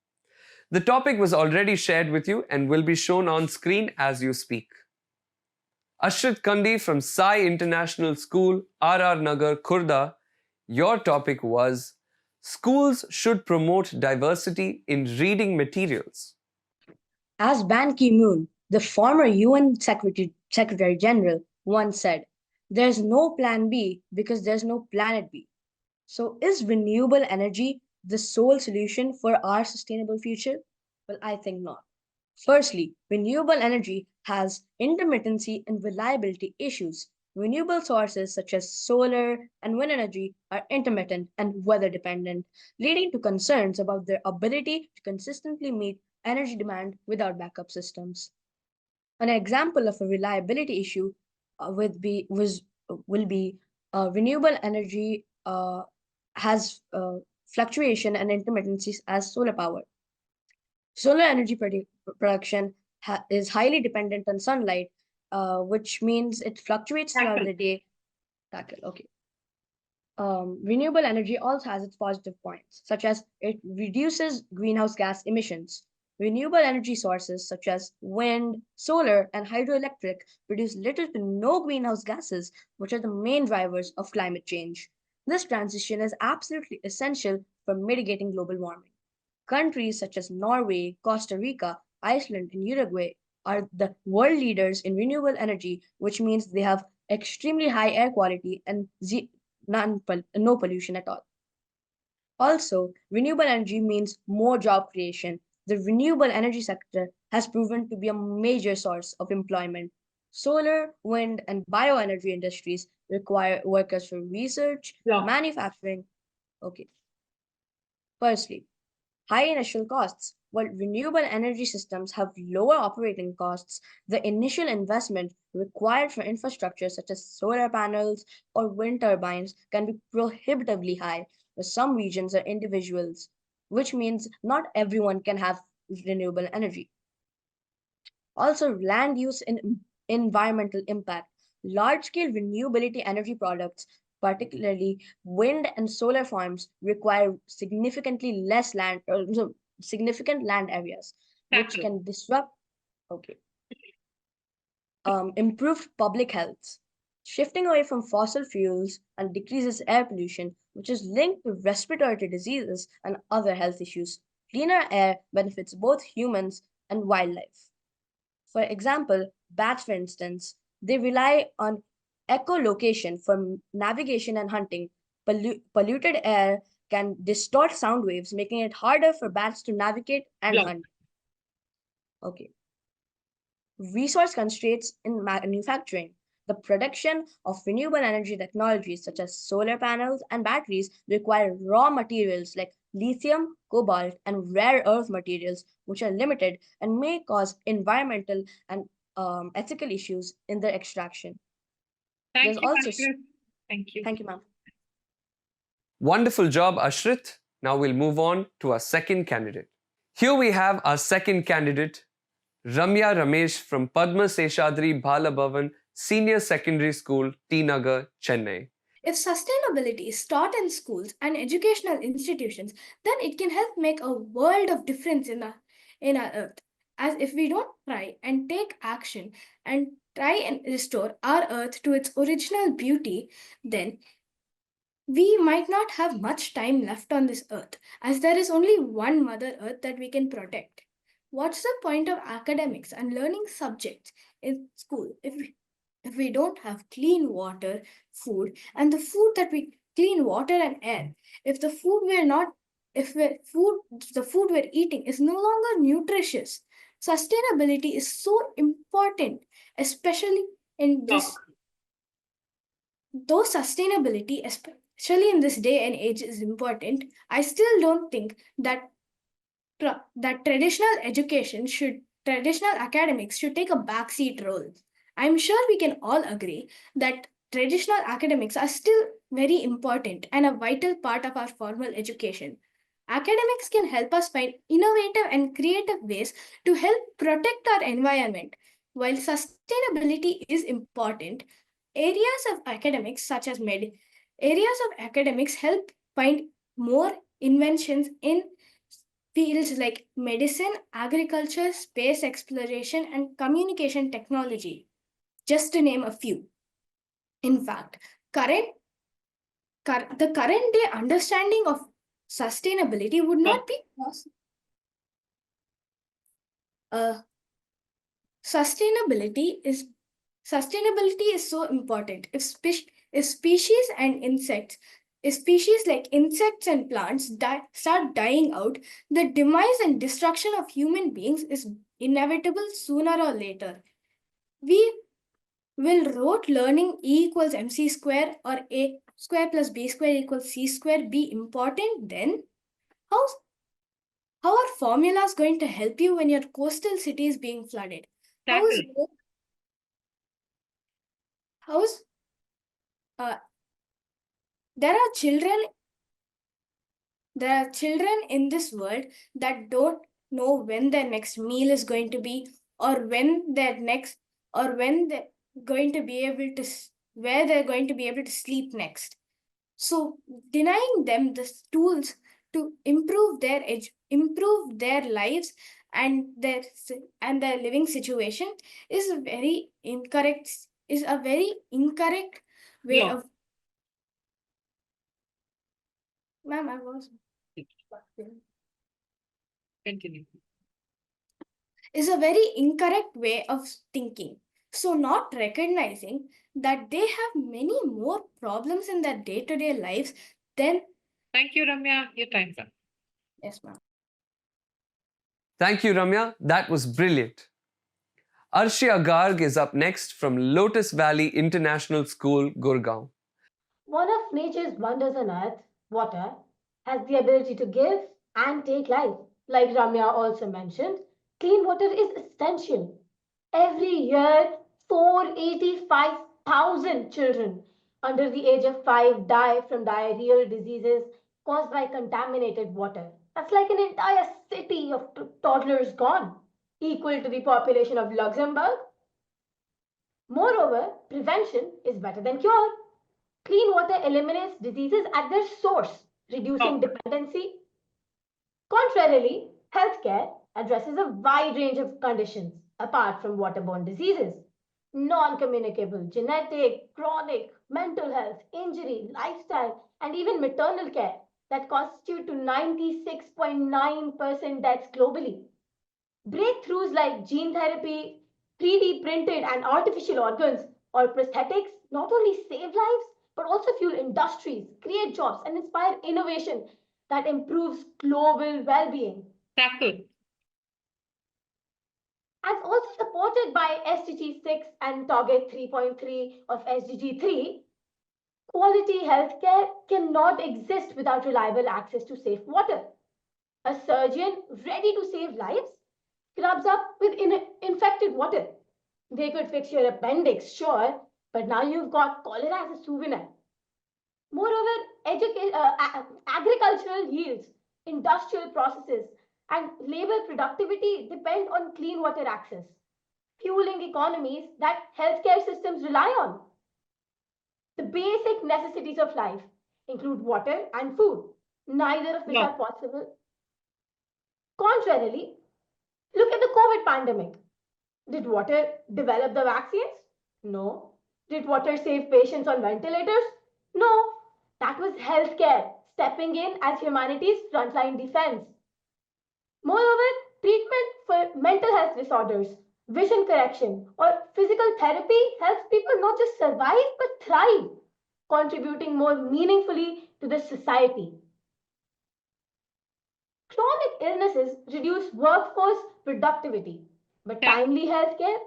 Speaker 1: The topic was already shared with you and will be shown on screen as you speak. Ashrit Kandi from Sai International School, RR Nagar, Khurda, your topic was Schools should promote diversity in reading materials.
Speaker 12: As Ban Ki moon, the former UN Secretary General, once said, there's no plan B because there's no planet B. So, is renewable energy the sole solution for our sustainable future? Well, I think not. Firstly, renewable energy has intermittency and reliability issues. Renewable sources such as solar and wind energy are intermittent and weather dependent, leading to concerns about their ability to consistently meet energy demand without backup systems. An example of a reliability issue will be renewable energy has fluctuation and intermittencies as solar power. Solar energy production is highly dependent on sunlight, which means it fluctuates throughout the day. Tackle, okay. Renewable energy also has its positive points, such as it reduces greenhouse gas emissions. Renewable energy sources such as wind, solar, and hydroelectric produce little to no greenhouse gases, which are the main drivers of climate change. This transition is absolutely essential for mitigating global warming. Countries such as Norway, Costa Rica, Iceland, and Uruguay are the world leaders in renewable energy, which means they have extremely high air quality and no pollution at all. Also, renewable energy means more job creation. The renewable energy sector has proven to be a major source of employment. Solar, wind, and bioenergy industries require workers for research,
Speaker 8: Yeah.
Speaker 12: manufacturing. Okay. Firstly, high initial costs. While renewable energy systems have lower operating costs, the initial investment required for infrastructure such as solar panels or wind turbines can be prohibitively high for some regions or individuals, which means not everyone can have renewable energy. Also, land use and environmental impact. Large-scale renewability energy products, particularly wind and solar farms, require significantly less land, significant land areas, which can disrupt. Okay. Improved public health. Shifting away from fossil fuels and decreases air pollution, which is linked to respiratory diseases and other health issues. Cleaner air benefits both humans and wildlife. For example, bats, for instance, they rely on echolocation for navigation and hunting. Polluted air can distort sound waves, making it harder for bats to navigate and hunt. Okay. Resource constraints in manufacturing. The production of renewable energy technologies such as solar panels and batteries require raw materials like lithium, cobalt, and rare earth materials, which are limited and may cause environmental and ethical issues in their extraction.
Speaker 8: Thank you, Ashrit. Thank you.
Speaker 12: Thank you, ma'am.
Speaker 1: Wonderful job, Ashrit. Now we'll move on to our second candidate. Here we have our second candidate, Ramya Ramesh from Padma Seshadri Bhala Bhavan Senior Secondary School, T Nagar, Chennai.
Speaker 11: If sustainability is taught in schools and educational institutions, then it can help make a world of difference in our earth. As if we don't try and take action and try and restore our earth to its original beauty, then we might not have much time left on this earth, as there is only one Mother Earth that we can protect. What's the point of academics and learning subjects in school if we don't have clean water, food, and the food that we clean water and air? If the food we're not, if we're, food the food we're eating is no longer nutritious, sustainability is so important, especially in this. Though sustainability, especially in this day and age, is important, I still don't think that that traditional academics should take a backseat role. I'm sure we can all agree that traditional academics are still very important and a vital part of our formal education. Academics can help us find innovative and creative ways to help protect our environment. While sustainability is important, areas of academics such as areas of academics help find more inventions in fields like medicine, agriculture, space exploration, and communication technology, just to name a few. In fact, the current day understanding of sustainability would not be possible. Sustainability is so important. If species and insects, if species like insects and plants start dying out, the demise and destruction of human beings is inevitable sooner or later. Will rote learning E equals mc square or a square plus b square equals c square be important then? How are formulas going to help you when your coastal city is being flooded? There are children in this world that don't know when their next meal is going to be, or when they're going to be able to where they're going to be able to sleep next. So denying them the tools to improve their lives and their living situation is a very incorrect way
Speaker 8: Block.
Speaker 11: of. Ma'am, I was.
Speaker 8: Continue.
Speaker 11: Is a very incorrect way of thinking. So, not recognizing that they have many more problems in their day to day lives than.
Speaker 8: Thank you, Ramya. Your time's up.
Speaker 11: Yes, ma'am.
Speaker 1: Thank you, Ramya. That was brilliant. Arshia Garg is up next from Lotus Valley International School, Gurgaon.
Speaker 10: One of nature's wonders on earth, water, has the ability to give and take life. Like Ramya also mentioned, clean water is essential. Every year, 485,000 children under the age of 5 die from diarrheal diseases caused by contaminated water. That's like an entire city of toddlers gone, equal to the population of Luxembourg. Moreover, prevention is better than cure. Clean water eliminates diseases at their source, reducing dependency. Contrarily, healthcare addresses a wide range of conditions apart from waterborne diseases. Non-communicable, genetic, chronic, mental health, injury, lifestyle, and even maternal care that constitute to 96.9% deaths globally. Breakthroughs like gene therapy, 3D printed and artificial organs, or prosthetics not only save lives but also fuel industries, create jobs, and inspire innovation that improves global well being.
Speaker 8: Tackle.
Speaker 10: As also supported by SDG 6 and Target 3.3 of SDG 3, quality healthcare cannot exist without reliable access to safe water. A surgeon ready to save lives scrubs up with infected water. They could fix your appendix, sure, but now you've got cholera as a souvenir. Moreover, agricultural yields, industrial processes, and labor productivity depend on clean water access, fueling economies that healthcare systems rely on. The basic necessities of life include water and food, neither of which are possible. Contrarily, look at the COVID pandemic. Did water develop the vaccines? No. Did water save patients on ventilators? No. That was healthcare stepping in as humanity's frontline defense. Moreover, treatment for mental health disorders, vision correction, or physical therapy helps people not just survive but thrive, contributing more meaningfully to the society. Chronic illnesses reduce workforce productivity, but timely healthcare.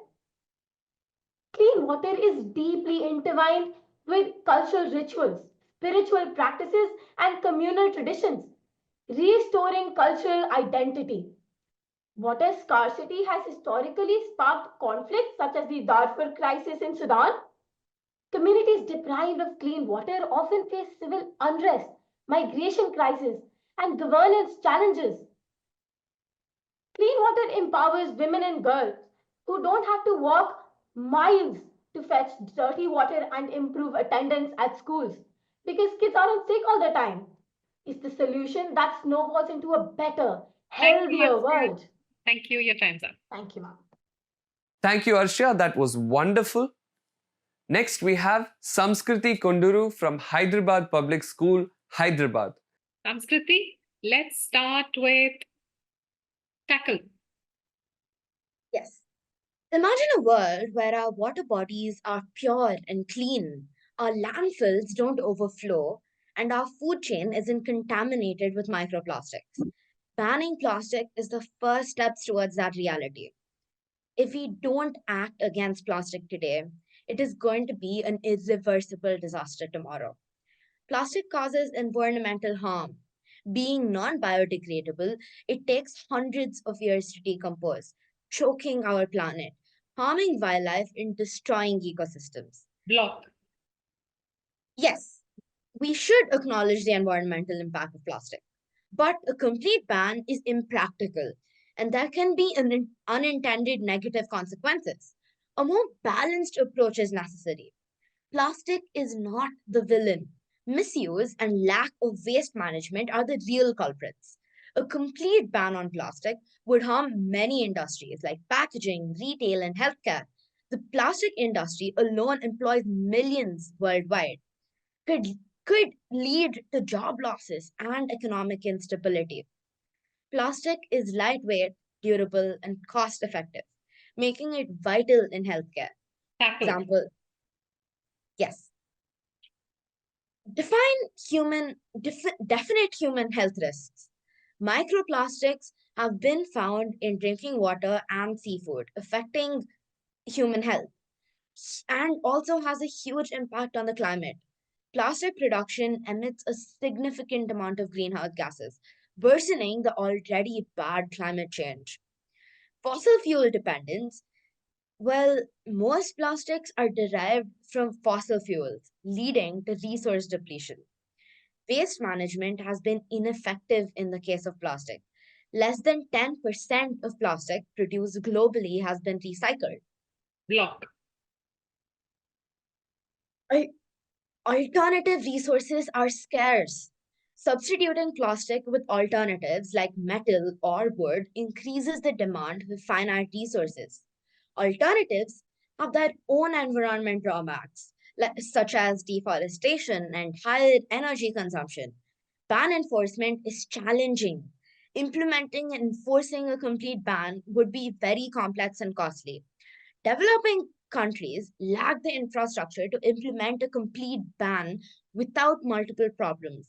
Speaker 10: Clean water is deeply intertwined with cultural rituals, spiritual practices, and communal traditions, restoring cultural identity. Water scarcity has historically sparked conflicts such as the Darfur crisis in Sudan. Communities deprived of clean water often face civil unrest, migration crises, and governance challenges. Clean water empowers women and girls who don't have to walk miles to fetch dirty water and improve attendance at schools because kids aren't sick all the time. It's the solution that snowballs into a better, healthier world.
Speaker 8: Thank you. Your time's up.
Speaker 10: Thank you, ma'am.
Speaker 1: Thank you, Arshia. That was wonderful. Next, we have Samskriti Konduru from Hyderabad Public School, Hyderabad.
Speaker 8: Samskriti, let's start with tackle.
Speaker 9: Yes. Imagine a world where our water bodies are pure and clean, our landfills don't overflow, and our food chain isn't contaminated with microplastics. Banning plastic is the first step towards that reality. If we don't act against plastic today, it is going to be an irreversible disaster tomorrow. Plastic causes environmental harm. Being non biodegradable, it takes hundreds of years to decompose, choking our planet, harming wildlife, and destroying ecosystems.
Speaker 8: Block.
Speaker 9: Yes, we should acknowledge the environmental impact of plastic, but a complete ban is impractical, and there can be unintended negative consequences. A more balanced approach is necessary. Plastic is not the villain. Misuse and lack of waste management are the real culprits. A complete ban on plastic would harm many industries like packaging, retail, and healthcare. The plastic industry alone employs millions worldwide, could, could lead to job losses and economic instability. Plastic is lightweight, durable, and cost effective, making it vital in healthcare.
Speaker 8: Tackle.
Speaker 9: Example, yes. Definite human health risks. Microplastics have been found in drinking water and seafood, affecting human health, and also has a huge impact on the climate. Plastic production emits a significant amount of greenhouse gases, worsening the already bad climate change. Fossil fuel dependence. Well, most plastics are derived from fossil fuels, leading to resource depletion. Waste management has been ineffective in the case of plastic. Less than 10% of plastic produced globally has been recycled.
Speaker 8: Block.
Speaker 9: Al- Alternative resources are scarce. Substituting plastic with alternatives like metal or wood increases the demand for finite resources. Alternatives have their own environment drawbacks, such as deforestation and higher energy consumption. Ban enforcement is challenging. Implementing and enforcing a complete ban would be very complex and costly. Developing countries lack the infrastructure to implement a complete ban without multiple problems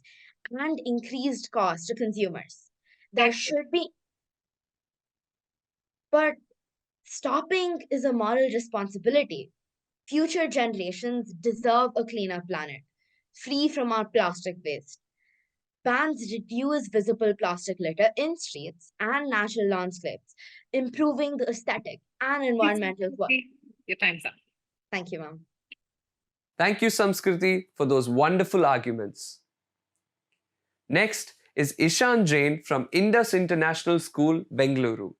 Speaker 9: and increased cost to consumers. There should be, but stopping is a moral responsibility. Future generations deserve a cleaner planet, free from our plastic waste. Bans reduce visible plastic litter in streets and natural landscapes, improving the aesthetic and environmental quality.
Speaker 8: Your time's up.
Speaker 9: Thank you, ma'am.
Speaker 1: Thank you, Samskriti, for those wonderful arguments. Next is Ishan Jain from Indus International School, Bengaluru.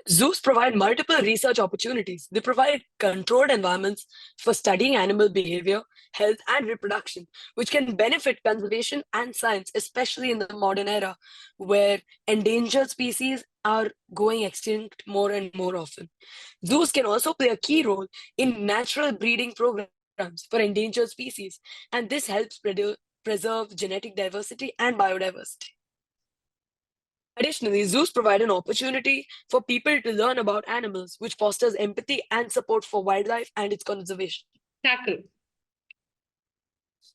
Speaker 6: Zoos provide multiple research opportunities. They provide controlled environments for studying animal behavior, health, and reproduction, which can benefit conservation and science, especially in the modern era where endangered species are going extinct more and more often. Zoos can also play a key role in natural breeding programs for endangered species, and this helps preserve genetic diversity and biodiversity. Additionally, zoos provide an opportunity for people to learn about animals, which fosters empathy and support for wildlife and its conservation.
Speaker 8: Tackle.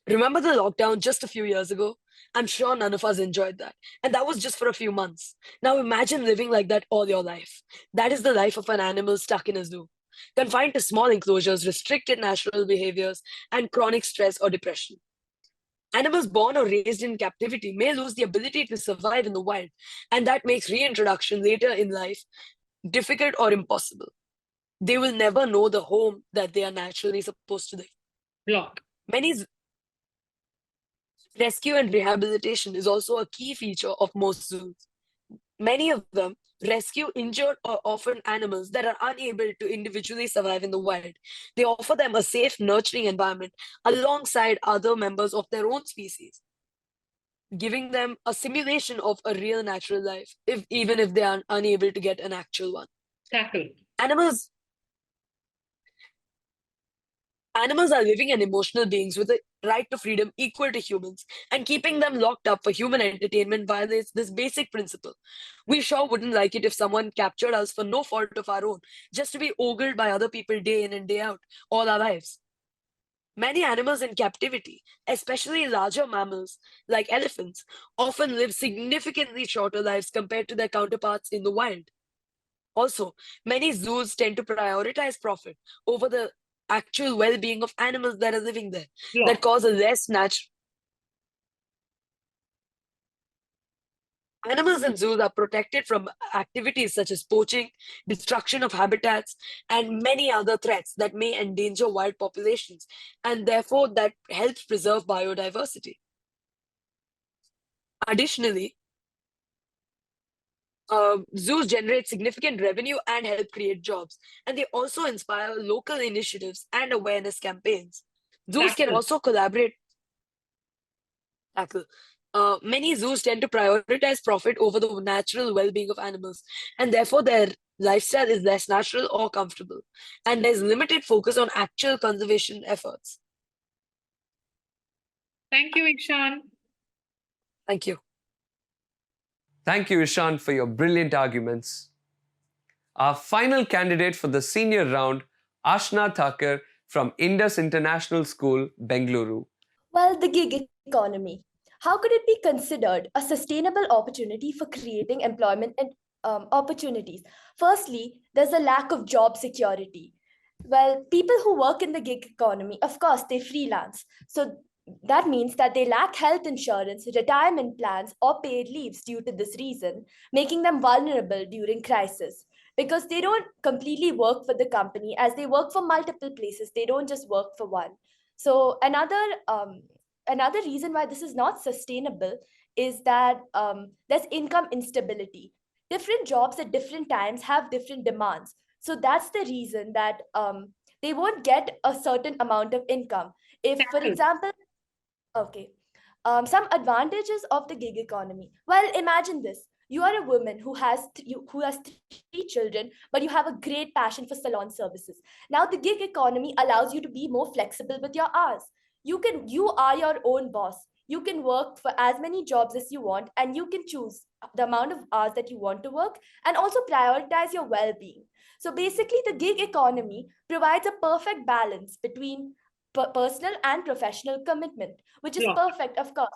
Speaker 6: Remember the lockdown just a few years ago? I'm sure none of us enjoyed that. And that was just for a few months. Now imagine living like that all your life. That is the life of an animal stuck in a zoo, confined to small enclosures, restricted natural behaviors, and chronic stress or depression. Animals born or raised in captivity may lose the ability to survive in the wild, and that makes reintroduction later in life difficult or impossible. They will never know the home that they are naturally supposed to live.
Speaker 8: Block.
Speaker 6: Rescue and rehabilitation is also a key feature of most zoos. Many of them rescue injured or orphaned animals that are unable to individually survive in the wild. They offer them a safe, nurturing environment alongside other members of their own species, giving them a simulation of a real natural life, even if they are unable to get an actual one.
Speaker 8: Tackle.
Speaker 6: Animals are living and emotional beings with a right to freedom equal to humans, and keeping them locked up for human entertainment violates this basic principle. We sure wouldn't like it if someone captured us for no fault of our own, just to be ogled by other people day in and day out, all our lives. Many animals in captivity, especially larger mammals like elephants, often live significantly shorter lives compared to their counterparts in the wild. Also, many zoos tend to prioritize profit over the actual well-being of animals that are living there, that cause a less natural. Animals in zoos are protected from activities such as poaching, destruction of habitats, and many other threats that may endanger wild populations, and therefore that helps preserve biodiversity. Additionally, zoos generate significant revenue and help create jobs, and they also inspire local initiatives and awareness campaigns. Zoos can also collaborate. Many zoos tend to prioritize profit over the natural well-being of animals, and therefore their lifestyle is less natural or comfortable, and there's limited focus on actual conservation efforts.
Speaker 8: Thank you, Ishan.
Speaker 6: Thank you.
Speaker 1: Thank you, Ishan, for your brilliant arguments. Our final candidate for the senior round, Ashna Thakur from Indus International School, Bengaluru.
Speaker 7: Well, the gig economy. How could it be considered a sustainable opportunity for creating employment and opportunities? Firstly, there's a lack of job security. Well, people who work in the gig economy, of course, they freelance. So that means that they lack health insurance, retirement plans, or paid leaves due to this reason, making them vulnerable during crisis. Because they don't completely work for the company, as they work for multiple places, they don't just work for one. So another reason why this is not sustainable is that there's income instability. Different jobs at different times have different demands. So that's the reason that they won't get a certain amount of income. If, for example, okay, some advantages of the gig economy. Well, imagine this: you are a woman who has three children, but you have a great passion for salon services. Now, the gig economy allows you to be more flexible with your hours. You are your own boss. You can work for as many jobs as you want, and you can choose the amount of hours that you want to work, and also prioritize your well-being. So basically, the gig economy provides a perfect balance between personal and professional commitment, which is perfect, of course.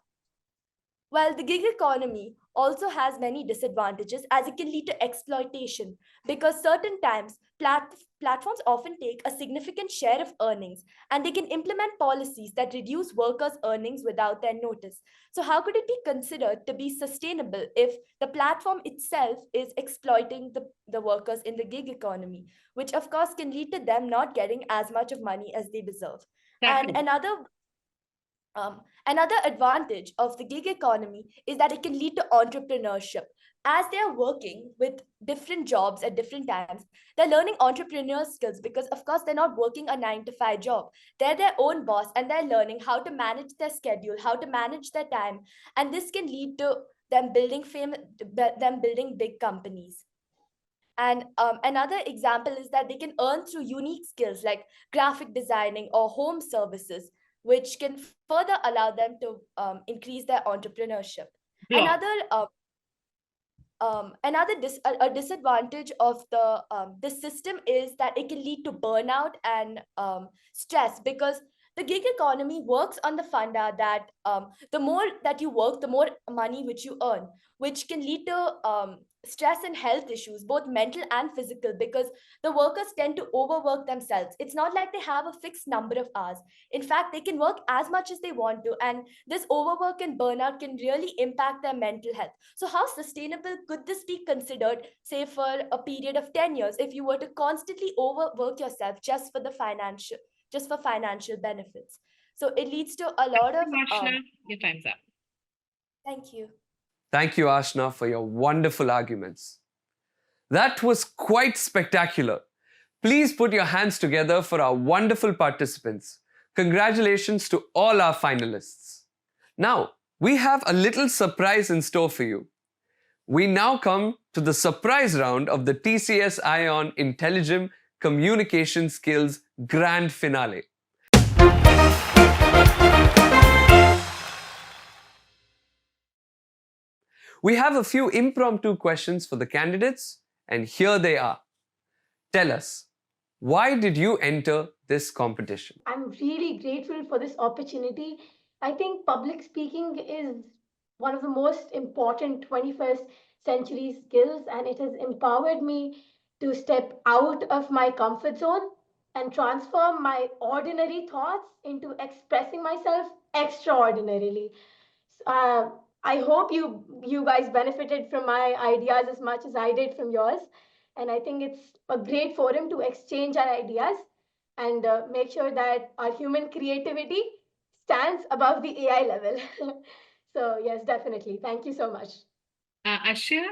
Speaker 7: While the gig economy also has many disadvantages, as it can lead to exploitation, because certain times platforms often take a significant share of earnings, and they can implement policies that reduce workers' earnings without their notice. So, how could it be considered to be sustainable if the platform itself is exploiting the workers in the gig economy, which of course can lead to them not getting as much of money as they deserve? And another advantage of the gig economy is that it can lead to entrepreneurship. As they are working with different jobs at different times, they're learning entrepreneurial skills because, of course, they're not working a 9 to 5 job. They're their own boss and they're learning how to manage their schedule, how to manage their time. And this can lead to them building big companies. And another example is that they can earn through unique skills like graphic designing or home services, which can further allow them to increase their entrepreneurship. Another a disadvantage of the system is that it can lead to burnout and stress, because the gig economy works on the funda that the more that you work, the more money which you earn, which can lead to stress and health issues, both mental and physical, because the workers tend to overwork themselves. It's not like they have a fixed number of hours. In fact, they can work as much as they want to, and this overwork and burnout can really impact their mental health. So how sustainable could this be considered, say, for a period of 10 years, if you were to constantly overwork yourself just for financial benefits? So it leads to a lot of
Speaker 8: Your time's up.
Speaker 7: Thank you.
Speaker 1: Thank you, Ashna, for your wonderful arguments. That was quite spectacular. Please put your hands together for our wonderful participants. Congratulations to all our finalists. Now, we have a little surprise in store for you. We now come to the surprise round of the TCS iON Intelligem Communication Skills Grand Finale. We have a few impromptu questions for the candidates, and here they are. Tell us, why did you enter this competition?
Speaker 10: I'm really grateful for this opportunity. I think public speaking is one of the most important 21st century skills, and it has empowered me to step out of my comfort zone and transform my ordinary thoughts into expressing myself extraordinarily. Uh, I hope you guys benefited from my ideas as much as I did from yours, and I think it's a great forum to exchange our ideas and make sure that our human creativity stands above the AI level. So yes, definitely. Thank you so much.
Speaker 8: Ashya,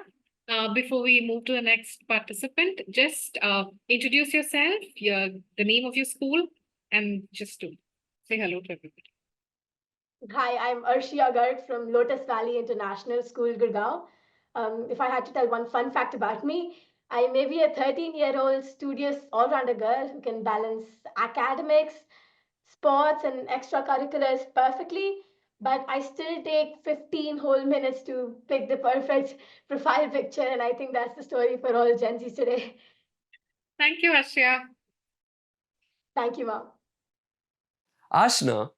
Speaker 8: before we move to the next participant, just introduce yourself, the name of your school, and just to say hello to everybody.
Speaker 10: Hi, I'm Arshia Garg from Lotus Valley International School, Gurgaon. If I had to tell one fun fact about me, I may be a 13-year-old studious all-rounder girl who can balance academics, sports, and extracurriculars perfectly, but I still take 15 whole minutes to pick the perfect profile picture, and I think that's the story for all Gen Zs today.
Speaker 8: Thank you, Ashya.
Speaker 10: Thank you, Mom.
Speaker 1: Ashna,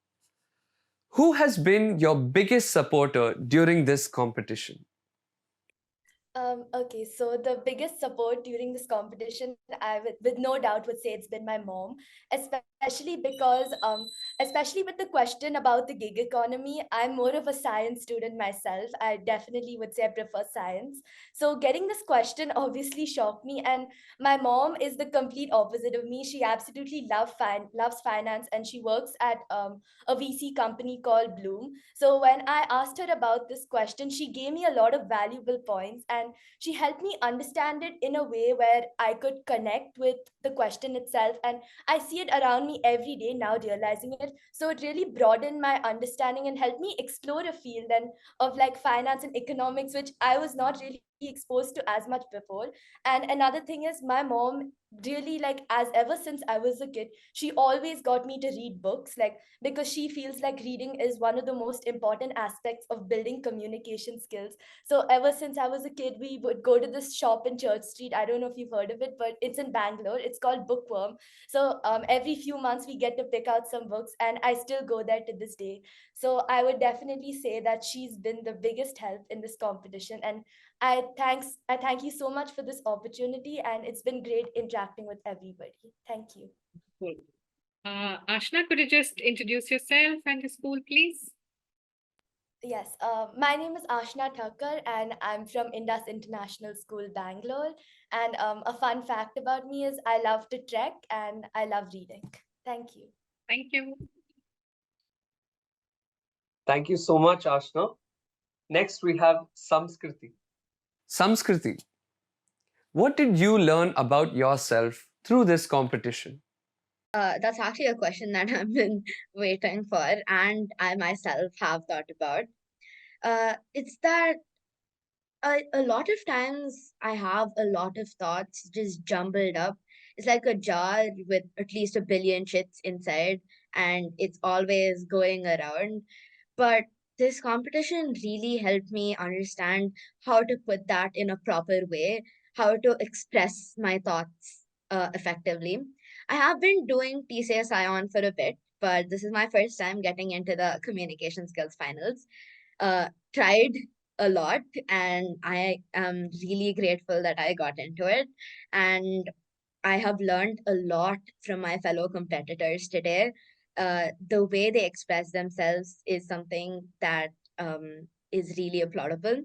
Speaker 1: who has been your biggest supporter during this competition?
Speaker 7: Okay, so the biggest support during this competition, I with no doubt would say it's been my mom, especially because, especially with the question about the gig economy, I'm more of a science student myself. I definitely would say I prefer science. So getting this question obviously shocked me, and my mom is the complete opposite of me. She absolutely loves finance, and she works at a VC company called Bloom. So when I asked her about this question, she gave me a lot of valuable points, and she helped me understand it in a way where I could connect with the question itself. And I see it around me every day now, realizing it. So it really broadened my understanding and helped me explore a field and of like finance and economics, which I was not really exposed to as much before. And another thing is, my mom really, like, as ever since I was a kid, she always got me to read books, like, because she feels like reading is one of the most important aspects of building communication skills. So ever since I was a kid, we would go to this shop in Church Street. I don't know if you've heard of it, but it's in Bangalore. It's called Bookworm. So every few months we get to pick out some books, and I still go there to this day. So I would definitely say that she's been the biggest help in this competition, and I thank you so much for this opportunity, and it's been great interacting with everybody. Thank you.
Speaker 8: Cool. Ashna, could you just introduce yourself and your school, please?
Speaker 7: Yes, my name is Ashna Thakkar, and I'm from Indus International School, Bangalore. And a fun fact about me is I love to trek and I love reading. Thank you.
Speaker 8: Thank you.
Speaker 1: Thank you so much, Ashna. Next, we have Samskriti. Samskriti, what did you learn about yourself through this competition?
Speaker 9: That's actually a question that I've been waiting for, and I myself have thought about. It's that a lot of times I have a lot of thoughts just jumbled up. It's like a jar with at least a billion shits inside, and it's always going around. But this competition really helped me understand how to put that in a proper way, how to express my thoughts effectively. I have been doing TCS iON for a bit, but this is my first time getting into the communication skills finals. Tried a lot, and I am really grateful that I got into it. And I have learned a lot from my fellow competitors today. The way they express themselves is something that is really applaudable.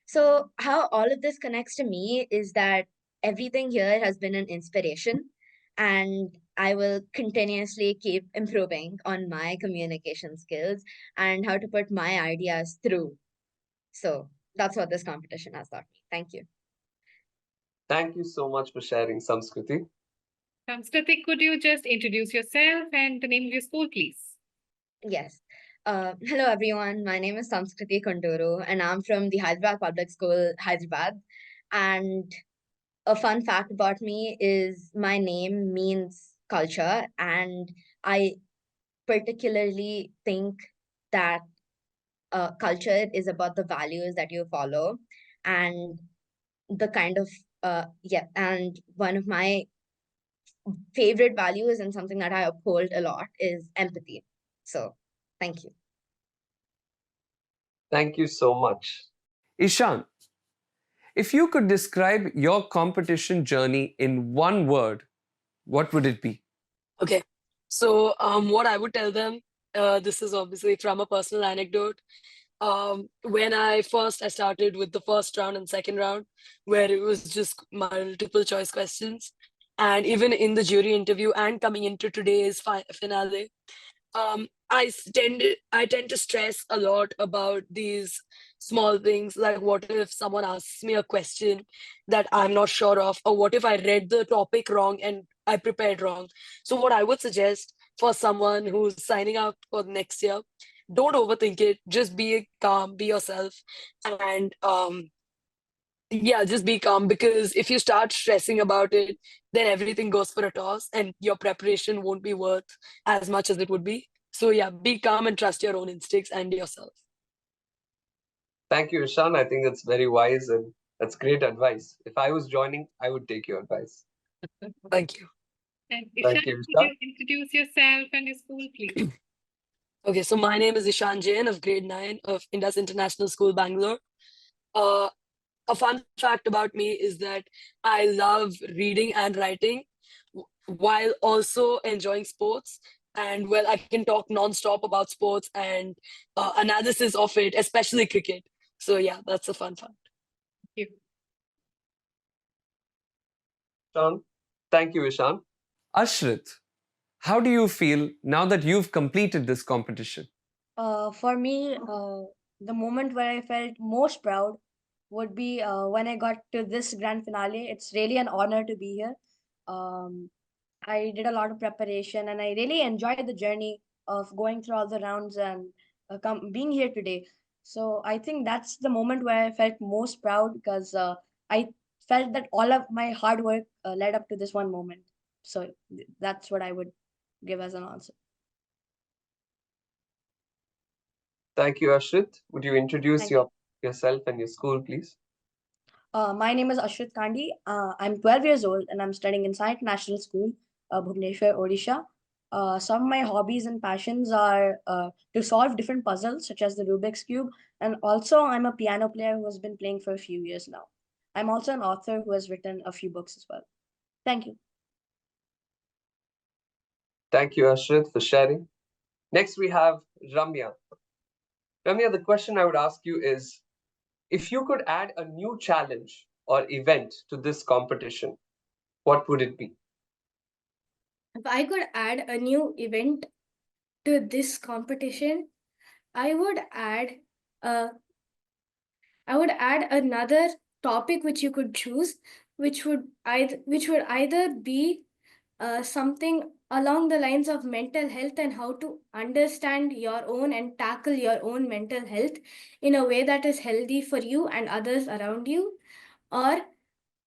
Speaker 9: So, how all of this connects to me is that everything here has been an inspiration, and I will continuously keep improving on my communication skills and how to put my ideas through. So, that's what this competition has taught me. Thank you.
Speaker 1: Thank you so much for sharing, Samskriti.
Speaker 8: Samskriti, could you just introduce yourself and the name of your school, please?
Speaker 9: Yes. Hello, everyone. My name is Samskriti Konduru, and I'm from the Hyderabad Public School, Hyderabad. And a fun fact about me is my name means culture, and I particularly think that culture is about the values that you follow and the kind of and one of my favorite values and something that I uphold a lot is empathy. So, thank you.
Speaker 1: Thank you so much. Ishan, if you could describe your competition journey in one word, what would it be?
Speaker 6: Okay. So, what I would tell them, this is obviously from a personal anecdote. When I started with the first round and second round, where it was just multiple choice questions, and even in the jury interview and coming into today's finale, I tend to stress a lot about these small things, like what if someone asks me a question that I'm not sure of, or what if I read the topic wrong and I prepared wrong. So what I would suggest for someone who's signing up for next year, don't overthink it. Just be calm, be yourself, and yeah, just be calm, because if you start stressing about it, then everything goes for a toss and your preparation won't be worth as much as it would be. So yeah, be calm and trust your own instincts and yourself.
Speaker 1: Thank you, Ishan. I think it's very wise and that's great advice. If I was joining, I would take your advice.
Speaker 6: Thank you.
Speaker 8: And
Speaker 1: Thank
Speaker 8: Ishan,
Speaker 1: you,
Speaker 8: could
Speaker 1: Ishan.
Speaker 8: you introduce yourself and your school, please?
Speaker 6: Okay, so my name is Ishan Jain of grade 9 of Indus International School, Bangalore. Uh, a fun fact about me is that I love reading and writing while also enjoying sports. And well, I can talk nonstop about sports and analysis of it, especially cricket. So yeah, that's a fun fact.
Speaker 8: Thank you.
Speaker 1: Ishan. Thank you, Ishan. Ashrit, how do you feel now that you've completed this competition?
Speaker 12: For me, the moment where I felt most proud would be when I got to this grand finale. It's really an honor to be here. Um, I did a lot of preparation and I really enjoyed the journey of going through all the rounds and being here today. So I think that's the moment where I felt most proud because I felt that all of my hard work led up to this one moment. So that's what I would give as an answer.
Speaker 1: Thank you, Ashrit. Would you introduce
Speaker 12: Thank you.
Speaker 1: yourself and your school, please?
Speaker 12: My name is Ashrit Kandi. I'm 12 years old and I'm studying in Science National School, Bhubaneswar, Odisha. Some of my hobbies and passions are to solve different puzzles, such as the Rubik's Cube, and also I'm a piano player who has been playing for a few years now. I'm also an author who has written a few books as well. Thank you.
Speaker 1: Thank you, Ashrit, for sharing. Next, we have Ramya. Ramya, the question I would ask you is, if you could add a new challenge or event to this competition, what would it be?
Speaker 11: If I could add a new event to this competition, I would add uh, I would add another topic which you could choose, which would either be something along the lines of mental health and how to understand your own and tackle your own mental health in a way that is healthy for you and others around you, or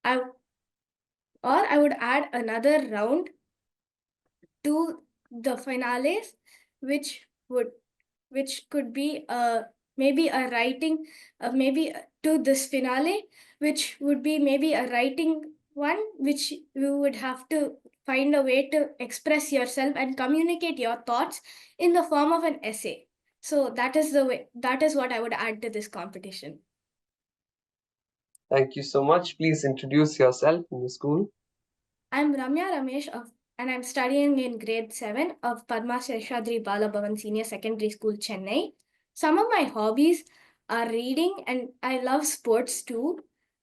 Speaker 11: I or I would add another round to the finales, which would which could be maybe a writing maybe to this finale, which would be maybe a writing one, which you would have to find a way to express yourself and communicate your thoughts in the form of an essay. So that is what I would add to this competition.
Speaker 1: Thank you so much. Please introduce yourself and your school.
Speaker 11: I'm Ramya Ramesh and I'm studying in grade 7 of Padma Seshadri Balabhavan Senior Secondary School, Chennai. Some of my hobbies are reading and I love sports too.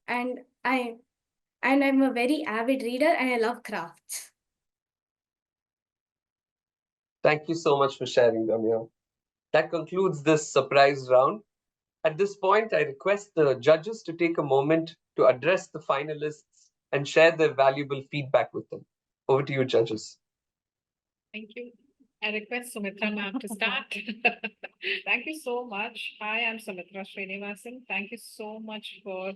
Speaker 11: And I'm a very avid reader and I love crafts.
Speaker 1: Thank you so much for sharing, Ramya. That concludes this surprise round. At this point, I request the judges to take a moment to address the finalists and share their valuable feedback with them. Over to you, judges.
Speaker 8: Thank you. I request Sumitra ma'am to start. Thank you so much. Hi, I'm Sumitra Srinivasan. Thank you so much for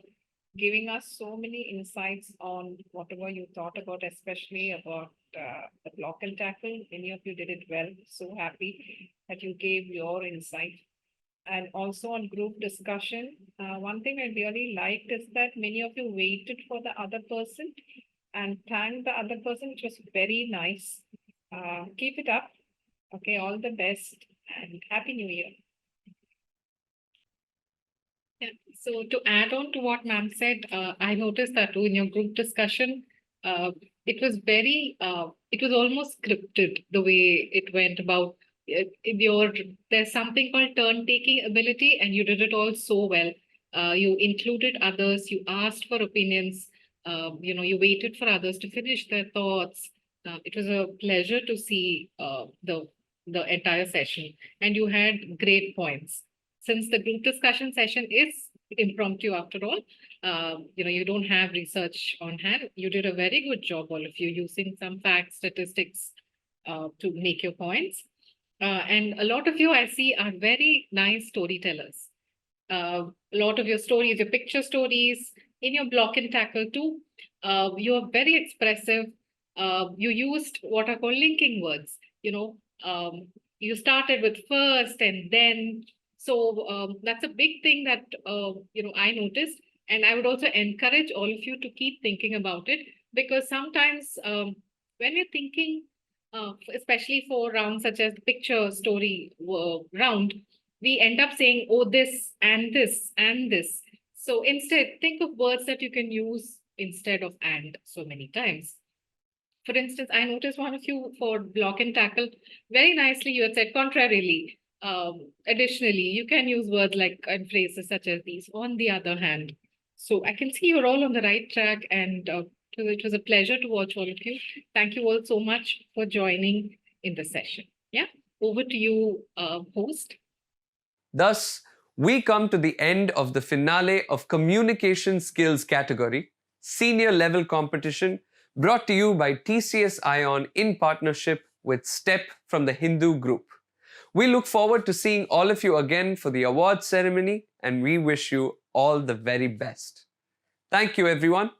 Speaker 8: giving us so many insights on whatever you thought about, especially about the block and tackle. Many of you did it well. So happy that you gave your insight. And also on group discussion, one thing I really liked is that many of you waited for the other person and thanked the other person, which was very nice. Keep it up. Okay, all the best and Happy New Year. Yeah. So to add on to what ma'am said, I noticed that too in your group discussion, it was it was almost scripted the way it went about there's something called turn taking ability, and you did it all so well. You included others, you asked for opinions, you waited for others to finish their thoughts. It was a pleasure to see the entire session, and you had great points. Since the group discussion session is impromptu after all, you don't have research on hand. You did a very good job, all of you, using some facts, statistics to make your points. And a lot of you I see are very nice storytellers. A lot of your stories, your picture stories, in your block and tackle too, you are very expressive. You used what are called linking words. You started with first and then. So that's a big thing that I noticed, and I would also encourage all of you to keep thinking about it, because sometimes when we're thinking, especially for rounds such as the picture story round, we end up saying, oh, this and this and this. So instead, think of words that you can use instead of and so many times. For instance, I noticed one of you for block and tackle, very nicely you had said contrarily. Additionally, you can use words like and phrases such as these, on the other hand. So I can see you're all on the right track, and it was a pleasure to watch all of you. Thank you all so much for joining in the session. Yeah, over to you, host.
Speaker 1: Thus, we come to the end of the finale of Communication Skills category, Senior Level Competition, brought to you by TCS iON in partnership with STEP from the Hindu Group. We look forward to seeing all of you again for the awards ceremony, and we wish you all the very best. Thank you, everyone.